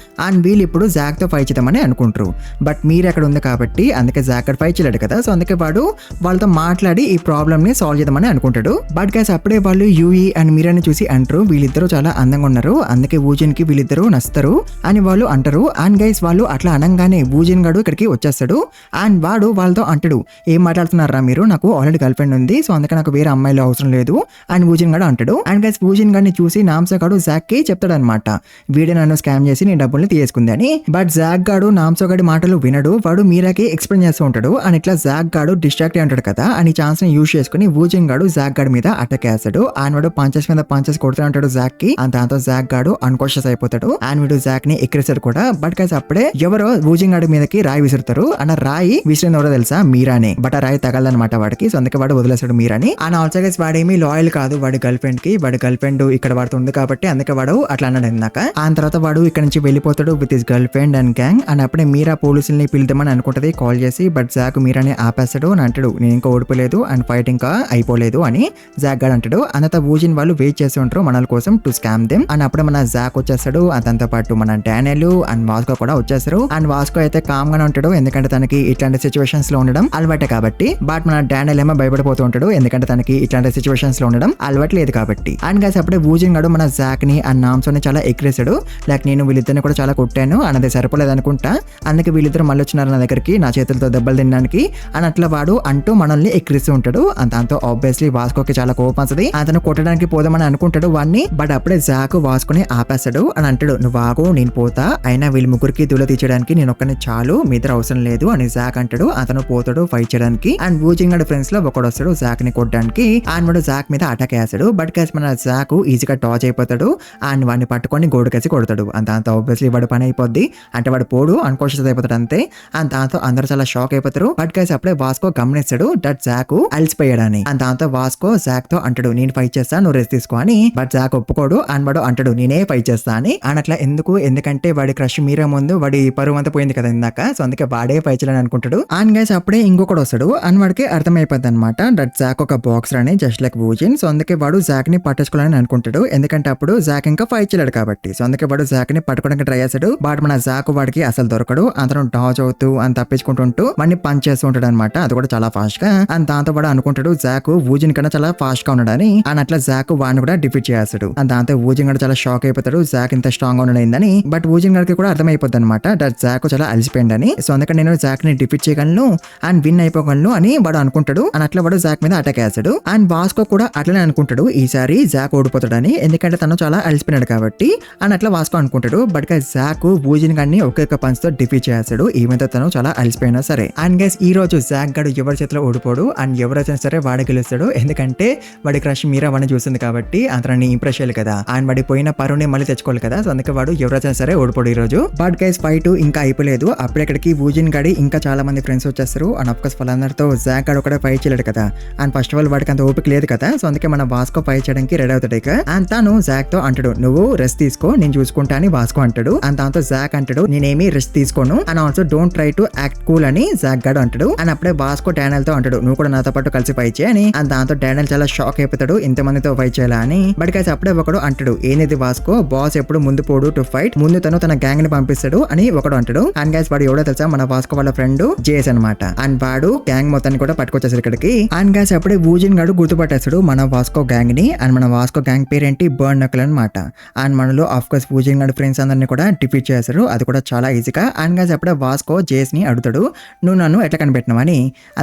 Speaker 1: అండ్ వీళ్ళు ఇప్పుడు జాక్ తో ఫైట్ చేద్దామని అనుకుంటారు. బట్ మీరు అక్కడ ఉంది కాబట్టి అందుకే జాక్ అక్కడ ఫైట్ చేయలేడు కదా. సో అందుకే వాడు వాళ్ళతో మాట్లాడి ఈ ప్రాబ్లమ్ ని సాల్వ్ చేద్దామని అనుకుంటాడు. బట్ గైస్ అప్పుడే వాళ్ళు యూఈ అండ్ మీరాని చూసి అంటారు వీళ్ళిద్దరూ చాలా అందంగా ఉన్నారు, అందుకే వూజిన్ కి వీళ్ళిద్దరూ నస్తారు అని వాళ్ళు అంటారు. అండ్ గైస్ వాళ్ళు అట్లా అనగానే వూజిన్ గడు ఇక్కడికి వచ్చేస్తాడు అండ్ వాడు వాళ్ళతో అంటాడు ఏం మాట్లాడుతున్నారా మీరు, నాకు ఆల్రెడీ గర్ల్ ఫ్రెండ్ ఉంది, సో అందుకే నాకు వేరే అమ్మాయిలు అవసరం లేదు అని వూజిన్ గడు అంటాడు. అండ్ గైస్ వూజిన్ గడిని చూసి నామ్సా గడు జాక్ కి చెప్తాడు అనమాట వీడే నన్ను స్కామ్ చేసి నీ డబ్బుల్ని తీసుకుంది అని. బట్ జాక్ గాడు నామ్సా గడి మాటలు వినడు, వాడు మీరాకి ఎక్స్ప్లెయిన్ చేస్తూ ఉంటాడు. అండ్ ఇట్లా జాక్ గాడు డిస్ట్రాక్ట్ అయి ఉంటాడు కదా అని ఛాన్స్ ని యూజ్ చేసుకుని వూజిన్ గడు జాక్ గడి మీద అటాక్ చేస్తాడు అండ్ వాడు పంచెస్ మీద పంచెస్ కొడుతూ ఉంటాడు జాక్ కి. అండ్ దాంతో జాక్ గాడు అన్కాన్షియస్ అయిపోతాడు అండ్ వీడు జాక్ ని ఎక్కిరిస్తాడు కూడా. బట్ గైస్ అప్పుడే ఎవరో వూజిన్ గడి మీదకి రాయి విసురుతారు అండ్ రాయి విసిరిన ఎవరో తెలుసా, మీరానే. బట్ ఆ రాయి తగలదనమాట వాడికి, సో అందుకే వాడు వదిలేస్తాడు మీరాని. అండ్ ఆల్సో గైస్ వాడేమి లాయల్ కాదు వాడి గర్ల్ ఫ్రెండ్ కి, వాడి గర్ల్ ఫ్రెండ్ ఇక్కడ వాడుతూ ఉంది కాబట్టి అందుకే వాడు అట్లా అన్నాడు ఇందాక. ఆ తర్వాత వాడు ఇక్కడ నుంచి వెళ్ళిపోతాడు with his girl friend and gang. And అప్పుడే మీరా పోలీసుల్ని పిలుద్దామని అనుకుంటది కాల్ చేసి. బట్ జాక్ మీరాని ఆపేస్తాడు అని అంటాడు నేను ఇంకా ఓడిపోలేదు అండ్ ఫైట్ ఇంకా అయిపోలేదు అని జాక్ గాడు అంటాడు. అంత వూజిన్ వాళ్ళు వెయిట్ చేస్తూ ఉంటారు మనల కోసం టు స్కామ్ దెమ్. అండ్ అప్పుడే మన జాక్ వచ్చేస్తాడు, దాంతో పాటు మన డానియల్ అండ్ వాస్కో కూడా వచ్చేస్తారు. అండ్ వాస్కో అయితే కామ్ గానే ఉంటాడు ఎందుకంటే తనకి ఇట్లాంటి సిచ్యువేషన్స్ లో ఉండడం అలవాటే కాబట్టి. బట్ మన డానియల్ ఏమో భయపడిపోతూ ఉంటాడు ఎందుకంటే తనకి ఇట్లాంటి సిచ్యువేషన్స్ లో ఉండడం అలవాటు లేదు కాబట్టి. అండ్ గైస్ అప్పుడే వూజిన్ గాడు మన జాక్ ని అండ్ నామ్సోని చాలా ఎక్కిరేసాడు, లైక్ నేను వీళ్ళిద్దరిని కూడా చాలా కొట్టాను అన్నది సరిపోలేదు అనుకుంటా, అందుకే వీళ్ళిద్దరు మళ్ళీ వచ్చినారు నా దగ్గరికి నా చేతులతో దెబ్బలు తినడానికి అని అట్లా వాడు అంటూ మనల్ని ఎక్కిరిస్తూ ఉంటాడు. దాంతో ఆబ్వియస్లీ వాస్కోకి చాలా కోపం వస్తుంది, అతను కొట్టడానికి పోదామని అనుకుంటాడు వాడిని. బట్ అప్పుడే జాక్ వాస్కోని ఆపేస్తాడు అని అంటాడు నువ్వు ఆగు నేను పోతా, అయినా వీళ్ళ ముగ్గురికి దూల తీయడానికి నేను ఒక్కనే చాలు మీ ఇద్దరు అవసరం లేదు అని జాక్ అంటాడు. అతను పోతాడు ఫైట్ చేయడానికి అండ్ వూజింగ్ గడు ఫ్రెండ్స్ లో ఒకడు వస్తాడు జాక్ ని కొట్టడానికి అండ్ వాడు జాక్ మీద అటాక్ చేస్తాడు. బట్ కేసు మన జాక్ ఈజీగా టాచ్ అయిపోతాడు అండ్ వాడిని పట్టుకొని గోడుకేసి కొడతాడు. అండ్ దాంతో ఆబ్వియస్లీ వాడు పని అయిపోద్ది, అంటే వాడు పోడు అన్కాన్షియస్ అయిపోతాడు అంతే. అండ్ దాంతో అందరూ చాలా షాక్ అయిపోతారు. బట్ కేసు అప్పుడే వాస్కో గమనిస్తాడు దట్ జాక్ అలసిపోయాడని. అండ్ దాంతో వాస్కో జాక్ తో అంటాడు నేను ఫైట్ చేస్తా నువ్వు రెస్ట్ తీసుకో అని. బట్ జాక్ ఒప్పుకోడు అండ్ వాడు అంటాడు నేనే ఫైట్ చేస్తా అని. అండ్ అట్లా ఎందుకంటే వాడి క్రష్ మీరా ముందు వాడి పరువు అంతా పోయింది కదా ఇందాక, సో అందుకే వాడే ఫైట్ చేయాలని అనుకుంటాడు. అండ్ గైస్ అప్పుడే ఇంకొకటి వస్తాడు అండ్ వాడికి అర్థమైపోద్ది అనమాట దట్ జాక్ ఒక బాక్సర్ అని జస్ట్ లైక్ వూజిన్. సో అందుకే వాడు జాక్ ని పట్టించుకోవాలని అనుకుంటాడు ఎందుకంటే అప్పుడు జాక్ ఇంకా ఫైట్ చేయలేడు కాబట్టి. సో అందుకే వాడు జాక్ ని పట్టుకోవడానికి ట్రై చేస్తాడు. బట్ మన జాక్ వాడికి అసలు దొరకడు, అతను డాజ్ అవుతూ అని తప్పించుకుంటూ వాడిని పంచ్ చేస్తూ ఉంటాడు అనమాట, అది కూడా చాలా ఫాస్ట్ గా. అండ్ దాంతో వాడు అనుకుంటాడు జాక్ వూజిన్ కన్నా చాలా ఫాస్ట్ గా ఉన్నాడని. అండ్ అట్లా జాక్ వాడిని కూడా డిఫీట్ చేస్తాడు. అండ్ దాంతో వూజిన్ గడు చాలా షాక్ అయిపోతాడు జాక్ ఇంత స్ట్రాంగ్ గా ఉన్నాడని. బట్ వూజిన్ గడికి కూడా అర్థమైపోద్ది అనమాట దట్ జాక్ చాలా అలసిపోయిందని. సో అందుకే నేను జాక్ ని డిఫీట్ చేయగలను అండ్ విన్ అయిపోగలను అని వాడు అనుకుంటాడు. అండ్ అట్లా వాడు జాక్ మీద అటాక్ చేస్తాడు. అండ్ వాస్కో కూడా అట్లనే అనుకుంటాడు ఈసారి జాక్ ఓడిపోతాడని ఎందుకంటే తను చాలా అలసిపోయినాడు కాబట్టి. అండ్ అట్లా వాస్కో అనుకుంటాడు. బట్ జాక్ వూజిన్ గడిని ఒక్కొక్క పంచ్ తో డిఫీట్ చేస్తాడు ఈమెతో తను చాలా అలసిపోయినా సరే. అండ్ గైస్ ఈ రోజు జాక్ గడు ఎవరి చేతిలో ఓడిపోడు అండ్ ఎవరైనా సరే వాడే గెలుస్తాడు ఎందుకంటే వాడి క్రష్ మీరా వాడిని చూస్తుంది కాబట్టి అతన్ని ఇంప్రెస్ చేయాలి కదా అండ్ వాడి పోయిన పరువుని మళ్ళీ తెచ్చుకోవాలి కదా. సో అందుకే వాడు ఎవరైనా సరే ఓడిపోడు ఈ రోజు. బట్ గైస్ ఫైట్ ఇంకా అయిపోలేదు, అప్పుడెక్కడికి వూజిన్ గడి ఇంకా చాలా మంది ఫ్రెండ్స్ వచ్చేస్తారు. అండ్ అఫ్కోర్స్ వాళ్ళందరితో జాక్ గడు ఒకటే ఫైట్ చేయలేడు కదా అండ్ ఫస్ట్ ఆఫ్ ఆల్ వాడికి అంత ఓపిక లేదు కదా. సో అందుకే మన వాస్కో ఫైట్ చేయడానికి రెడీ అవుతాడు ఇక. అండ్ తాను జాక్ తో అంటాడు నువ్వు రెస్ట్ తీసుకో నేను చూసుకుంటా అని వాస్కో అంటాడు. అండ్ దాంతో జాక్ అంటాడు నేనేమి రెస్ట్ తీసుకోను and also don't try to act cool అని జాక్ గడు అంటాడు. అండ్ అప్పుడే వాస్కో డానియల్ తో అంటాడు నువ్వు కూడా నాతో పాటు కలిసి ఫైట్ చేయని. అండ్ దాంతో డానియల్ చాలా షాక్ అయిపోతాడు ఇంతమందితో ఫైట్ చేయాలా అని. బట్ గైస్ అప్పుడే ఒకడు అంటాడు ఏంది వాస్కో బాస్ ఎప్పుడు ముందు పోడు టు ఫైట్, ముందు తన గ్యాంగ్ ని పంపిస్తాడు అని ఒకడు అంటాడు. అండ్ గైస్ వాడు ఎవడో తెలుసా మన వాస్కో వాళ్ళ ఫ్రెండ్ జేస్ అనమాట. అండ్ వాడు గ్యాంగ్ మొత్తాన్ని కూడా పట్టుకొచ్చేసారు ఇక్కడికి. అండ్ గైస్ అప్పుడే వూజిన్ గడు గుర్తుపట్టేస్తాడు మన వాస్కో గ్యాంగ్ ని. అండ్ మన వాస్కో గ్యాంగ్ పేరేంటి బర్న్ నకల్ అనమాట. అండ్ మనలో ఆఫ్ కోర్స్ వూజిన్ గడు ఫ్రెండ్స్ అందరినీ కూడా డిఫీట్ చేస్తారు, అది కూడా చాలా ఈజీగా. అండ్ గైస్ అప్పుడే వాస్కో జేస్ ని అడుగుతాడు నువ్వు నన్ను ఎట్లా కనిపెట్టినావని.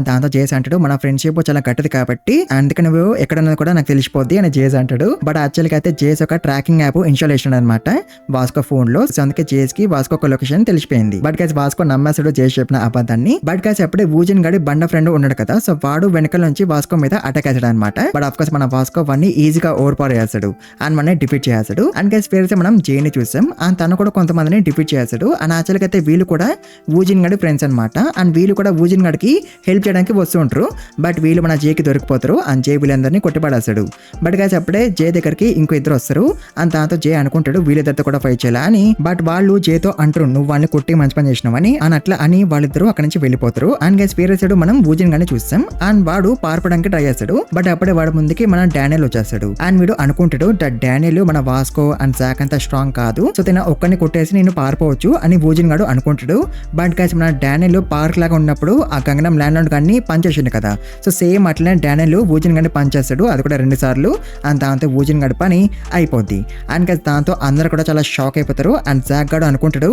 Speaker 1: దాంతో జేస్ అంటాడు మన ఫ్రెండ్షిప్ చాలా గట్టిది కాబట్టి అందుకే నువ్వు ఎక్కడన్నా కూడా నాకు తెలిసిపోద్ది అని జేస్ అంటాడు. బట్ యాక్చువల్గా అయితే జేస్ ఒక ట్రాకింగ్ యాప్ ఇన్స్టాల్ చేసినాడు అనమాట వాస్కో ఫోన్ లో. సో అందుకే జేస్ కి వాస్కో ఒక లొకేషన్ తెలిసిపోయింది. బట్ గైస్ వాస్కో నమ్మేస్తాడు జేస్ చెప్పిన అబద్ధాన్ని. బట్ గైస్ ఎప్పుడే అప్పుడే వూజిన్ గడి బండ ఫ్రెండ్ ఉన్నాడు కదా, సో వాడు వెనకాల నుంచి వాస్కో మీద అటాక్ చేశాడు అనమాట. బట్ ఆఫ్ కోర్స్ మన వాస్కో వాడిని ఈజీగా ఓవర్ పవర్ చేస్తాడు అండ్ మనని డిఫీట్ చేస్తాడు. అండ్ గైస్ పేరు మనం జేని చూసాం అండ్ తను కూడా కొంతమందిని డిఫీట్ చేస్తాడు. అండ్ యాక్చువల్గా అయితే వీళ్ళు కూడా వూజిన్ గడి ఫ్రెండ్స్ అనమాట. అండ్ వీళ్ళు కూడా వూజిన్ గడికి హెల్ప్ చేయడానికి వస్తూ ఉంటారు. బట్ వీళ్ళు మన జేకి దొరికిపోతారు అండ్ జే వీళ్ళందరినీ కొట్టిపడేస్తాడు. బట్ గైస్ అప్పుడే జే దగ్గరికి ఇంకో ఇద్దరు వస్తారు అండ్ దాంతో జే అనుకుంటాడు వీళ్ళిద్దరితో కూడా ఫైట్ చేయాలా అని. బట్ వాళ్ళు జేతో అంటారు నువ్వు వాళ్ళని కొట్టి మంచి పని చేసినావని అని అట్లా అని వాళ్ళిద్దరు అక్కడ నుంచి వెళ్ళిపోతారు. అండ్ గైస్ పేరు మనం వూజిన్ గాని చూస్తాం అండ్ వాడు పారిపోవడానికి ట్రై చేస్తాడు. బట్ అప్పుడే వాడు ముందుకి మన డానియల్ వచ్చేస్తాడు అండ్ వీడు అనుకుంటాడు డానియల్ మన వాస్కో అండ్ జాక్ అంత స్ట్రాంగ్ కాదు, సో తిన ఒక్కరిని కొట్టేసి నేను పారిపోవచ్చు అని వూజిన్ గాడు అనుకుంటాడు. బట్ గైస్ మన డానియల్ పార్క్ లాగా ఉన్నప్పుడు ఆ గంగనం ల్యాండ్ లార్డ్ గారిని పంచేసిండు కదా, సో సేమ్ అట్లనే డానియల్ వూజిన్ గారిని పంచేస్తాడు, అది కూడా 2 సార్లు. అండ్ దాంతో వూజిన్ గడి పని అయిపోద్ది. అండ్ గైస్ దాంతో అందరు కూడా చాలా షాక్ అయిపోతారు. అండ్ జాక్ గాడు అనుకుంటాడు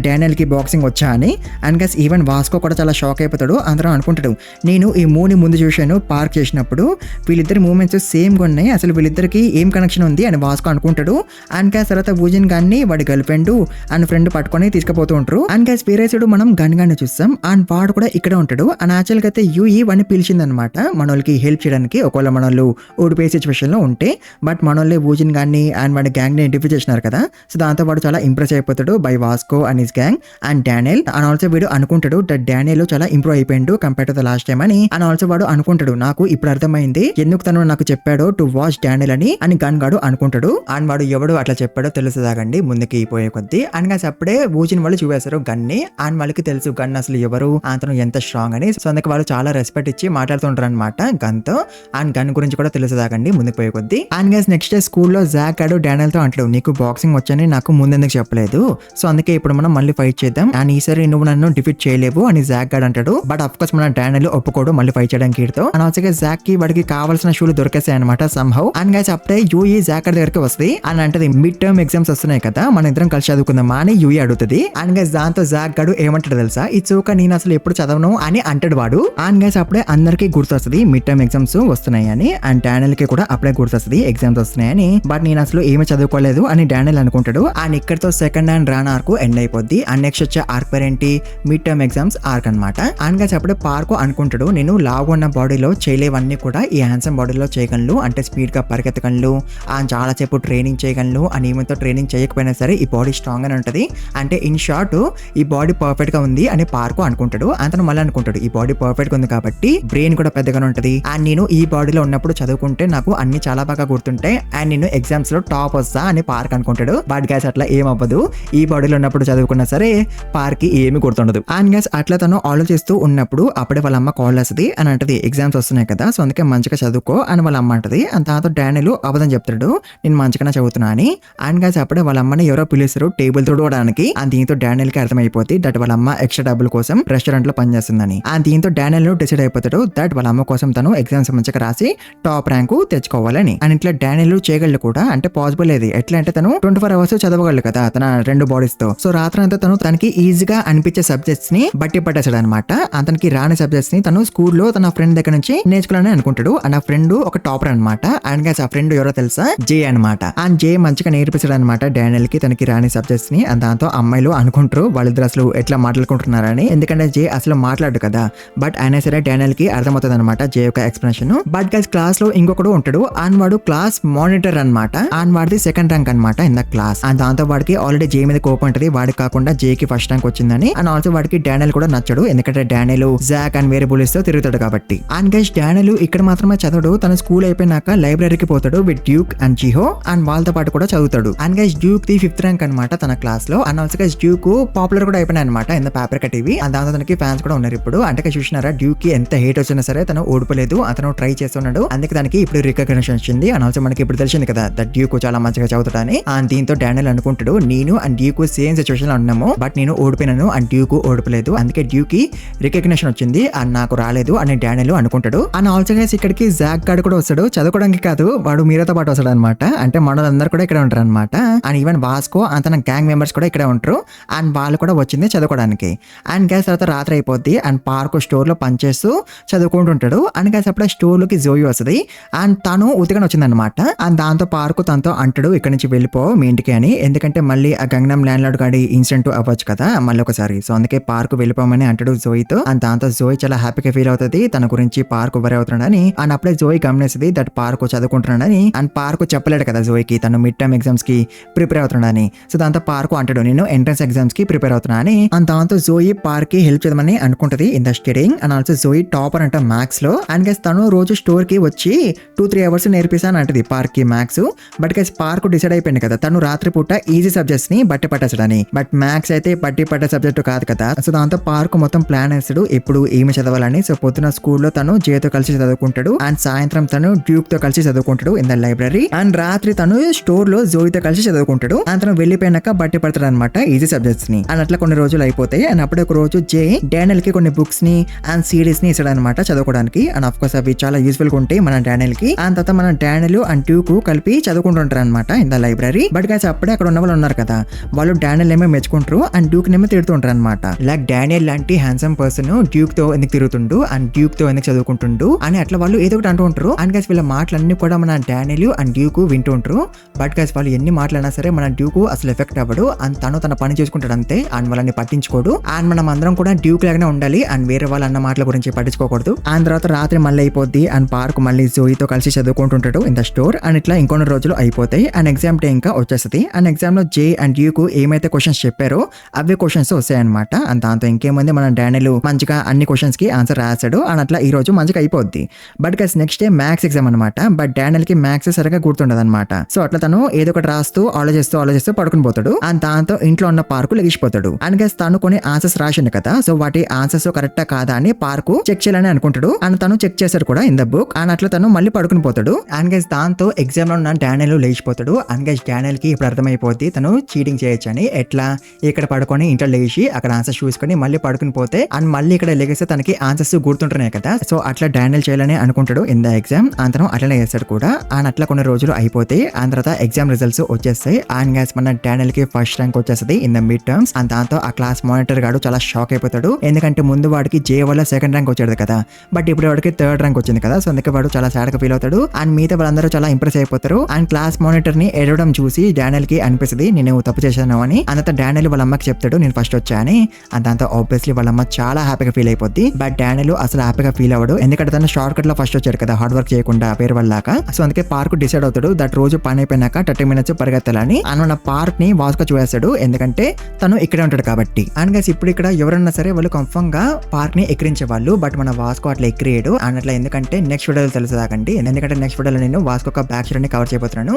Speaker 1: డానియల్ కి బాక్సింగ్ వచ్చా అని. అండ్ గైస్ ఈవెన్ వాస్కో కూడా చాలా షాక్ అయిపోతాడు. అందరూ అనుకుంటాడు నేను ఈ మూని ముందు చూశాను పార్క్ చేసినప్పుడు, వీళ్ళిద్దరి మూమెంట్స్ సేమ్ గా ఉన్నాయి, అసలు వీళ్ళిద్దరికి ఏం కనెక్షన్ ఉంది అని వాస్కో అనుకుంటాడు. అండ్ గైస్ తర్వాత వూజిన్ గాన్ని వాడి గర్ల్ ఫ్రెండ్ అండ్ ఫ్రెండ్ పట్టుకొని తీసుకుపోతూ ఉంటారు. అండ్ గైస్ పేరేసుడు మనం గన్ గాన్ని చూస్తాం అండ్ వాడు కూడా ఇక్కడ ఉంటాడు. అండ్ యాక్చువల్ గా అయితే యూఈ వాడిని పిలిచిందనమాట మనోళ్ళకి హెల్ప్ చేయడానికి ఒకవేళ మనోళ్ళు ఓడిపోయే సిచ్యువేషన్ లో ఉంటే. బట్ మనోళ్ళే వూజిన్ గాన్ని అండ్ వాడి గ్యాంగ్ ని డిఫీట్ చేసినారు కదా, సో దాంతో వాడు చాలా ఇంప్రెస్ అయిపోతాడు by Vasco and his gang and Daniel. And also వీడు అనుకుంటాడు డానియల్ చాలా ఇంప్రూవ్ అయిపోయిండు compare to the last time అని. అండ్ ఆల్సో వాడు అనుకుంటాడు నాకు ఇప్పుడు అర్థమైంది ఎందుకు తను నాకు చెప్పాడు టు వాచ్ డానియల్ అని గన్ గాడు అనుకుంటాడు. అండ్ వాడు ఎవడు అట్లా చెప్పాడో తెలుసుదాగండి ముందుకి పోయే కొద్దీ. అండ్ గైస్ అప్పుడే వూజిన్ వాళ్ళు చూపేస్తారు గన్ ని అండ్ వాళ్ళకి తెలుసు గన్ అసలు ఎవరు అతను ఎంత స్ట్రాంగ్ అని. సో అందుకే వాళ్ళు చాలా రెస్పెక్ట్ ఇచ్చి మాట్లాడుతుంటారు అనమాట గన్ తో. అండ్ గన్ గురించి కూడా తెలుసుదాగండి ముందుకు పోయే కొద్దీ. అండ్ గైస్ నెక్స్ట్ డే స్కూల్లో జాక్ గాడు డానియల్ తో అంటాడు నీకు బాక్సింగ్ వచ్చని నాకు ముందెందుకు చెప్పలేదు, సో అందుకే ఇప్పుడు మనం మళ్ళీ ఫైట్ చేద్దాం అండ్ ఈసారి నువ్వు నన్ను డిఫీట్ చేయలేవు అని జాక్ గాడు అంటాడు. బట్ అఫ్ కోర్స్ మన డానియల్ ఒప్పుకోడు మళ్ళీ ఫైట్ చేయడానికి వీడితో. అండ్ ఆల్సో జాక్ కి వాడికి కావాల్సిన షూలు దొరికేసాయి అనమాట సమ్హౌ. అండ్ గైస్ అప్పుడే యూఈ జాక్ గారి దగ్గరికి వస్తుంది అని అంటది మిడ్ టర్మ్ ఎగ్జామ్స్ వస్తున్నాయి కదా మన ఇద్దరం కలిసి చదువుకుందామా అని యూఈ అడుగుతుంది. అండ్ గైస్ దాంతో జాక్ గాడు ఏమంటాడు తెలుసా ఇట్స్ ఓకే నేను అసలు ఎప్పుడు చదవను అని అంటాడు వాడు. అండ్ గైస్ అప్పుడే అందరికి గుర్తొస్తుంది మిడ్ టర్మ్ ఎగ్జామ్స్ వస్తున్నాయి అని అండ్ డానియల్ కి కూడా అప్పుడే గుర్తొస్తుంది ఎగ్జామ్స్ వస్తున్నాయని. బట్ నేను అసలు ఏమి చదువుకోలేదు అని డానియల్ అనుకుంటాడు. అండ్ ఇక్కడతో second and Ron arc end అయిపోద్ది. అండ్ నెక్స్ట్ వచ్చే ఆర్క్ పేరేంటి మిడ్ టర్మ్ ఎగ్జామ్స్ ఆర్క్ అనమాట. అండ్ గైస్ అప్పుడే పార్క్ అనుకుంటాడు నేను లావు ఉన్న బాడీలో చేయలేవన్నీ కూడా ఈ హ్యాండ్సమ్ బాడీలో చేయగలను, అంటే స్పీడ్ గా పరిగెత్తగలను అండ్ చాలా సేపు ట్రైనింగ్ చేయగలను అని. ఏమంతో ట్రైనింగ్ చేయకపోయినా సరే ఈ బాడీ స్ట్రాంగ్ అని ఉంటది, అంటే ఇన్ షార్ట్ ఈ బాడీ పర్ఫెక్ట్ గా ఉంది అని పార్క్ అనుకుంటాడు. అతను మళ్ళీ అనుకుంటాడు ఈ బాడీ పర్ఫెక్ట్ గా ఉంది కాబట్టి బ్రెయిన్ కూడా పెద్దగానే ఉంటది అండ్ నేను ఈ బాడీలో ఉన్నప్పుడు చదువుకుంటే నాకు అన్ని చాలా బాగా గుర్తుంటాయి అండ్ నేను ఎగ్జామ్స్ లో టాప్ వస్తా అని పార్క్ అనుకుంటాడు. బట్ గైస్ అట్లా ఏం అవ్వదు, ఈ బాడీలో ఉన్నప్పుడు చదువుకున్నా సరే పార్క్ ఏమి గుర్తుండదు. అండ్ గైస్ అట్లా తను ఆలోచిస్తూ ఉన్నప్పుడు అప్పుడే వాళ్ళ అమ్మ కాల్ చేస్తుంది అని అంటది ఎగ్జామ్స్ వస్తున్నాయి కదా సో అందుకే మంచిగా చదువుకో అని వాళ్ళ అమ్మ అంటది. అండ్ దాంతో డానియల్ అబద్ధం చెప్తాడు నేను మంచిగానే చదువుతున్నా అని. అండ్ గైస్ అప్పుడే వాళ్ళ అమ్మని ఎవరో పిలుస్తారు టేబుల్ తోడడానికి. అండ్ దీంతో డానియల్ కి అర్థమైపోతుంది దట్ వాళ్ళ అమ్మ ఎక్స్ట్రా డబ్బుల కోసం రెస్టారెంట్ లో పనిచేస్తుందని. అండ్ దీంతో డానియల్ డిసైడ్ అయిపోతాడు దట్ వాళ్ళ అమ్మ కోసం తను ఎగ్జామ్స్ మంచిగా రాసి టాప్ ర్యాంకు తెచ్చుకోవాలని. అండ్ ఇట్లా డానియల్ చేయగలడు కూడా, అంటే పాసిబుల్ ఏది ఎట్లా అంటే తను 24 hours చదవగలడు కదా తన 2 బాడీస్ తో. సో రాత్రి అంతా తను తనకి ఈజీగా అనిపించే సబ్జెక్ట్స్ ని బట్టి పట్టేశాడు అనమాట. అతనికి రాని సబ్జెక్ట్స్ ని తను స్కూల్లో తన ఫ్రెండ్ దగ్గర నుంచి నేర్చుకోవాలని అనుకుంటాడు. అండ్ ఆ ఫ్రెండ్ ఒక టాపర్ అనమాట. అండ్ గైస్ ఆ ఫ్రెండ్ ఎవరో తెలుసా జే అనమాట. అండ్ జే మంచిగా నేర్పిస్తాడు అనమాట డానియల్ కి తనకి రాని సబ్జెక్ట్స్ ని. అండ్ దాంతో అమ్మాయిలు అనుకుంటారు వాళ్ళిద్దరు అసలు ఎట్లా మాట్లాడుకుంటున్నారని, ఎందుకంటే జే అసలు మాట్లాడు కదా. బట్ అయినా సరే డానియల్ కి అర్థమవుతుంది అనమాట జే యొక్క ఎక్స్ప్లెనేషన్. బట్ గైస్ క్లాస్ లో ఇంకొకడు ఉంటాడు అండ్ వాడు క్లాస్ మానిటర్ అనమాట. అండ్ వాడిది సెకండ్ ర్యాంక్ అనమాట ఇన్ ద క్లాస్. అండ్ దాంతో వాడికి ఆల్రెడీ జే మీద కోపం ఉంటది, వాడికి కాకుండా జే కి ఫస్ట్ ర్యాంక్ వచ్చిందని. అండ్ ఆల్సో వాడికి డానియల్ కూడా నచ్చడు, ఎందుకంటే డానియల్ జాక్ అండ్ వేరే బుల్లిస్ తో తిరుగుతాడు కాబట్టి. అండ్ గైస్ డానియల్ ఇక్కడ మాత్రమే చదవడు, తన స్కూల్ అయిపోయినాక లైబ్రరీకి పోతాడు విత్ డ్యూక్ అండ్ జిహో అండ్ వాళ్ళతో పాటు కూడా చదువుతాడు. And guys Duke the 5th rank అనమాట తన క్లాస్ లో. And also guys Duke popular కూడా అయిపోయినాయి అనమాట in the paper TV. And దాంతో తనకి ఫ్యాన్స్ కూడా ఉన్నారు ఇప్పుడు. అంటే చూసినారా డ్యూక్ కి ఎంత హేట్ వచ్చినా సరే తను ఓడిపోలేదు, అతను ట్రై చేస్తున్నాడు, అందుకే దానికి ఇప్పుడు రికగ్నిషన్ వచ్చింది. అండ్ ఆల్సో మనకి ఇప్పుడు తెలిసింది కదా దట్ డ్యూక్ చాలా మంచిగా చదువుతాడని. అండ్ దీంతో డానియల్ అనుకుంటాడు నేను అండ్ డ్యూక్ సేమ్ సిచువేషన్ లో ఉన్నాము, బట్ నేను ఓడిపోయినాను అండ్ డ్యూక్ ఓడిపోలేదు, అందుకే డ్యూక్ కి రికగ్నిషన్ వచ్చింది అండ్ నాకు రాలేదు అని డానియల్ అనుకుంటాడు. అండ్ ఆల్సో గైస్ ఇక్కడికి జాక్ గాడు కూడా వస్తాడు, చదువుకోవడానికి కాదు వాడు మీరతో పాటు వస్తాడు అనమాట. అంటే మనలందరూ కూడా ఇక్కడ ఉంటారు అనమాట. అండ్ ఈవెన్ వాస్కో అండ్ తన గ్యాంగ్ మెంబర్స్ కూడా ఇక్కడ ఉంటారు అండ్ వాళ్ళు కూడా వచ్చింది చదువుకోవడానికి. అండ్ గైస్ తర్వాత రాత్రి అయిపోద్ది అండ్ పార్క్ స్టోర్ లో పనిచేస్తూ చదువుకుంటుంటాడు. అండ్ గైస్ అప్పుడే స్టోర్ లోకి జోయి వస్తుంది అండ్ తను ఉతికని వచ్చింది అనమాట. అండ్ దాంతో పార్క్ తనతో అంటాడు ఇక్కడ నుంచి వెళ్ళిపో మీ ఇంటికి అని, ఎందుకంటే మళ్ళీ ఆ గంగనం ల్యాండ్ లార్డ్ గాడి ఇన్సిడెంట్ అవ్వచ్చు కదా మళ్ళీ ఒకసారి. సో అందుకే పార్క్ వెళ్ళిపోమని అంటాడు జోయితో. జోయితో. అండ్ దాంతో జోయి చాలా హ్యాపీగా ఫీల్ అవుతుంది తన గురించి పార్క్ వరి అవుతున్నాడని. అండ్ అప్పుడే జోయి గమనిస్తుంది దట్ పార్క్ చదువుకుంటున్నాడని. అండ్ పార్క్ చెప్పలేడు కదా జోయికి తను మిడ్ టర్మ్ ఎగ్జామ్స్ కి ప్రిపేర్ అవుతున్నాడని. సో దాంతో పార్క్ అంటాడు నేను ఎంట్రన్స్ ఎగ్జామ్స్ కి ప్రిపేర్ అవుతున్నా అని. అండ్ దాంతో జోయి పార్క్ కి హెల్ప్ చేద్దామని అనుకుంటది in the studying. And also Joey topper అంట మ్యాథ్స్ లో. అండ్ గైస్ తను రోజు స్టోర్ కి వచ్చి 2-3 అవర్స్ నేర్పిస్తాను అంటది పార్క్ కి maths. But guys park decide అయిపోయింది కదా తను రాత్రి పూట ఈజీ సబ్జెక్ట్స్ ని బట్టి పట్టేసాడని. బట్ మ్యాథ్స్ అయితే బట్టి పట్టే సబ్జెక్ట్ కాదు కదా. సో దాంతో పార్క్ మొత్తం ప్లాన్ వేస్తాడు ఎప్పుడు ఏమి చదవాలని. సో పొద్దున స్కూల్లో తను జేతో కలిసి చదువుకుంటాడు. అండ్ సాయంత్రం తను డ్యూక్ తో కలిసి చదువుకుంటాడు ఇన్ ద లైబ్రరీ. అండ్ రాత్రి తను స్టోర్ లో జోయితో కలిసి చదువుకుంటాడు. అండ్ తను వెళ్ళిపోయినాక బట్టి పడతాడు అనమాట ఈజీ సబ్జెక్ట్స్ ని. అండ్ అట్లా కొన్ని రోజులు అయిపోతాయి. అండ్ అప్పుడే ఒక రోజు జే డానియల్ కి కొన్ని బుక్స్ ని అండ్ సిరీస్ ని ఇస్తాడు అనమాట చదువుకోవడానికి. అండ్ ఆఫ్ కోర్స్ అవి చాలా యూస్ఫుల్ గా ఉంటాయి మన డానియల్ కి. అండ్ తర్వాత మన డానియల్ అండ్ డ్యూక్ కలిపి చదువుకుంటుంటారు అనమాట in the library. But guys అప్పుడే అక్కడ ఉన్న వాళ్ళు ఉన్నారు కదా వాళ్ళు డానియల్ ఏమో మెచ్చుకుంటారు అండ్ డ్యూక్ నేమో తిడుతుంటారు అనమాట. లైక్ డానియల్ లాంటి హ్యాండ్సమ్ పర్సన్ డ్యూక్ తో ఎందుకు తిరుగుతుండు అండ్ డ్యూక్ తో ఎందుకు చదువుకుంటుండు అని అట్లా వాళ్ళు ఏదో ఒకటి అంటూ ఉంటారు. అండ్ గైస్ వీళ్ళ మాటలన్నీ కూడా మన డానియల్ అండ్ డ్యూక్ వింటూ ఉంటారు. బట్ గైస్ వాళ్ళు ఎన్ని మాట్లాడినా సరే మన డ్యూక్ అసలు ఎఫెక్ట్ అవ్వడు. అండ్ తను తన పని చేసుకుంటాడు అంతే. అండ్ వాళ్ళని పట్టించుకోడు. అండ్ మనం అందరం కూడా డ్యూక్ లాగానే ఉండాలి అండ్ వేరే వాళ్ళ అన్న మాటల గురించి పట్టించుకోకూడదు. అండ్ తర్వాత రాత్రి మళ్ళీ అయిపోద్ది అండ్ పార్క్ మళ్ళీ జోయితో కలిసి చదువుకుంటుంటాడు ఇన్ ద స్టోర్. అండ్ ఇట్లా ఇంకొన్ని రోజులు అయిపోతాయి. అండ్ ఎగ్జామ్ డే ఇంకా వచ్చేస్తుంది. అండ్ ఎగ్జామ్ లో జే అండ్ డ్యూక్ ఏమైతే క్వశ్చన్స్ చెప్పారో అవే క్వశ్చన్స్ వస్తాయి అనమాట. అండ్ దాంతో ఇంకేముంది మన డానియల్ మంచిగా అన్ని క్వశ్చన్స్ కి ఆన్సర్ రాశాడు. అండ్ అట్లా ఈ రోజు మంచిగా అయిపోద్ది. But guys next day maths exam అనమాట. బట్ డానియల్ కి మ్యాథ్స్ సరిగా గుర్తుండదు అనమాట. సో అట్లా తను ఏదో ఒకటి రాస్తూ ఆలోచిస్తూ పడుకుని పోతాడు. అండ్ దాంతో ఇంట్లో ఉన్న పార్కు లెగిసిపోతాడు. అండ్ గైస్ తను కొన్ని ఆన్సర్స్ రాసిండు కదా సో వాటి ఆన్సర్స్ కరెక్టా కాదా అని పార్కు చెక్ చేయాలని అనుకుంటాడు. అండ్ తను చెక్ చేశాడు కూడా ఇన్ ద బుక్. అండ్ అట్లా తను మళ్ళీ పడుకుని పోతాడు. అండ్ గైస్ దాంతో ఎగ్జామ్ లో ఉన్న డానియల్ లేచిపోతాడు. అండ్ గైస్ డానియల్ కి ఇప్పుడు అర్థమైపోద్ది తను చీటింగ్ చేయొచ్చని. ఎట్లా ఇక్కడ పడుకొని ఇంట్లో లేచి అక్కడ ఆన్సర్స్ చూసుకొని మళ్ళీ పడుకుని పోతే అండ్ మళ్ళీ ఇక్కడ లెగిస్తే తనకి ఆన్సర్స్ గుర్తుంటున్నాయి కదా. సో అట్లా డానియల్ చేయాలని అనుకుంటాడు ఇన్ ద ఎగ్జామ్. అంతరం అట్లనే చేస్తాడు కూడా. అండ్ అట్లా కొన్ని రోజులు అయిపోతాయి. అండ్ తర్వాత ఎగ్జామ్ రిజల్ట్స్ వచ్చేస్తాయి. అండ్ గైస్ మన డానియల్ కి ఫస్ట్ ర్యాంక్ వచ్చేస్తుంది in the mid terms. And దాంతో ఆ క్లాస్ మానిటర్ గాడు చాలా షాక్ అయిపోతాడు. ఎందుకంటే ముందు వాడికి జే వల్ల సెకండ్ ర్యాంక్ వచ్చాడు కదా. బట్ ఇప్పుడు వాడికి థర్డ్ ర్యాంక్ వచ్చింది కదా. సో అందుకే వాడు చాలా సాడ్ గా ఫీల్ అవుతాడు. అండ్ మిగతా వాళ్ళందరూ చాలా ఇంప్రెస్ అయిపోతారు. అండ్ క్లాస్ మానిటర్ ని ఎడవడం చూసి డానియల్ కి అనిపిస్తుంది నేను తప్పు చేశాను అని. అంత డానియల్ వాళ్ళ అమ్మకి చెప్తాడు నేను ఫస్ట్ వచ్చా అని. అండ్ దాంతో ఆబ్వియస్లీ వాళ్ళ అమ్మ చాలా హ్యాపీగా ఫీల్ అయిపోద్ది. బట్ డానియల్ అసలు హ్యాపీగా ఫీల్ అవ్వడు. ఎందుకంటే తను షార్ట్ కట్ లో ఫస్ట్ వచ్చాడు కదా హార్డ్ వర్క్ చేయకుండా వేరే వాళ్ళక. సో అందుకే పార్క్ డిసైడ్ అవుతాడు దట్ రోజు పని అయిపోయినాక 30 minutes పరిగెత్తాలని. అండ్ మన పార్క్ ని వాస్కో చూసేస్తాడు ఎందుకంటే తను ఇక్కడే ఉంటాడు కాబట్టి. అండ్ గైస్ ఇప్పుడు ఇక్కడ ఎవరన్నా సరే వాళ్ళు కన్ఫర్మ్ గా పార్క్ ని ఎక్కిరించే వాళ్ళు. బట్ మన వాస్కో అట్లా ఎక్కిరేయడు. అండ్ అట్లా ఎందుకంటే నెక్స్ట్ వీడియోలో తెలుసుదాకండి. ఎందుకంటే నెక్స్ట్ వీడియోలో నేను వాస్కో ఒక బ్యాక్ షేర్ ని కవర్ చేయబోతున్నాను.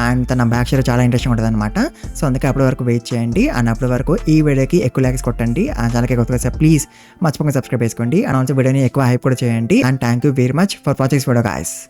Speaker 1: అండ్ తన బ్యాక్ షేర్ చాలా ఇంట్రెస్టింగ్ ఉంటుంది అనమాట. సో అందుకే అప్పటి వరకు వెయిట్ చేయండి. అండ్ అప్పటి వరకు ఈ వీడియోకి ఎక్కువ లైక్స్ కొట్టండి. అండ్ చాలా కొత్తగా ప్లీజ్ మర్చిపోకుండా సబ్స్క్రైబ్ చేసుకోండి. అండ్ ఆల్సో వీడియోని ఎక్కువ హైప్ కూడా చేయండి. And thank you very much for watching this video guys.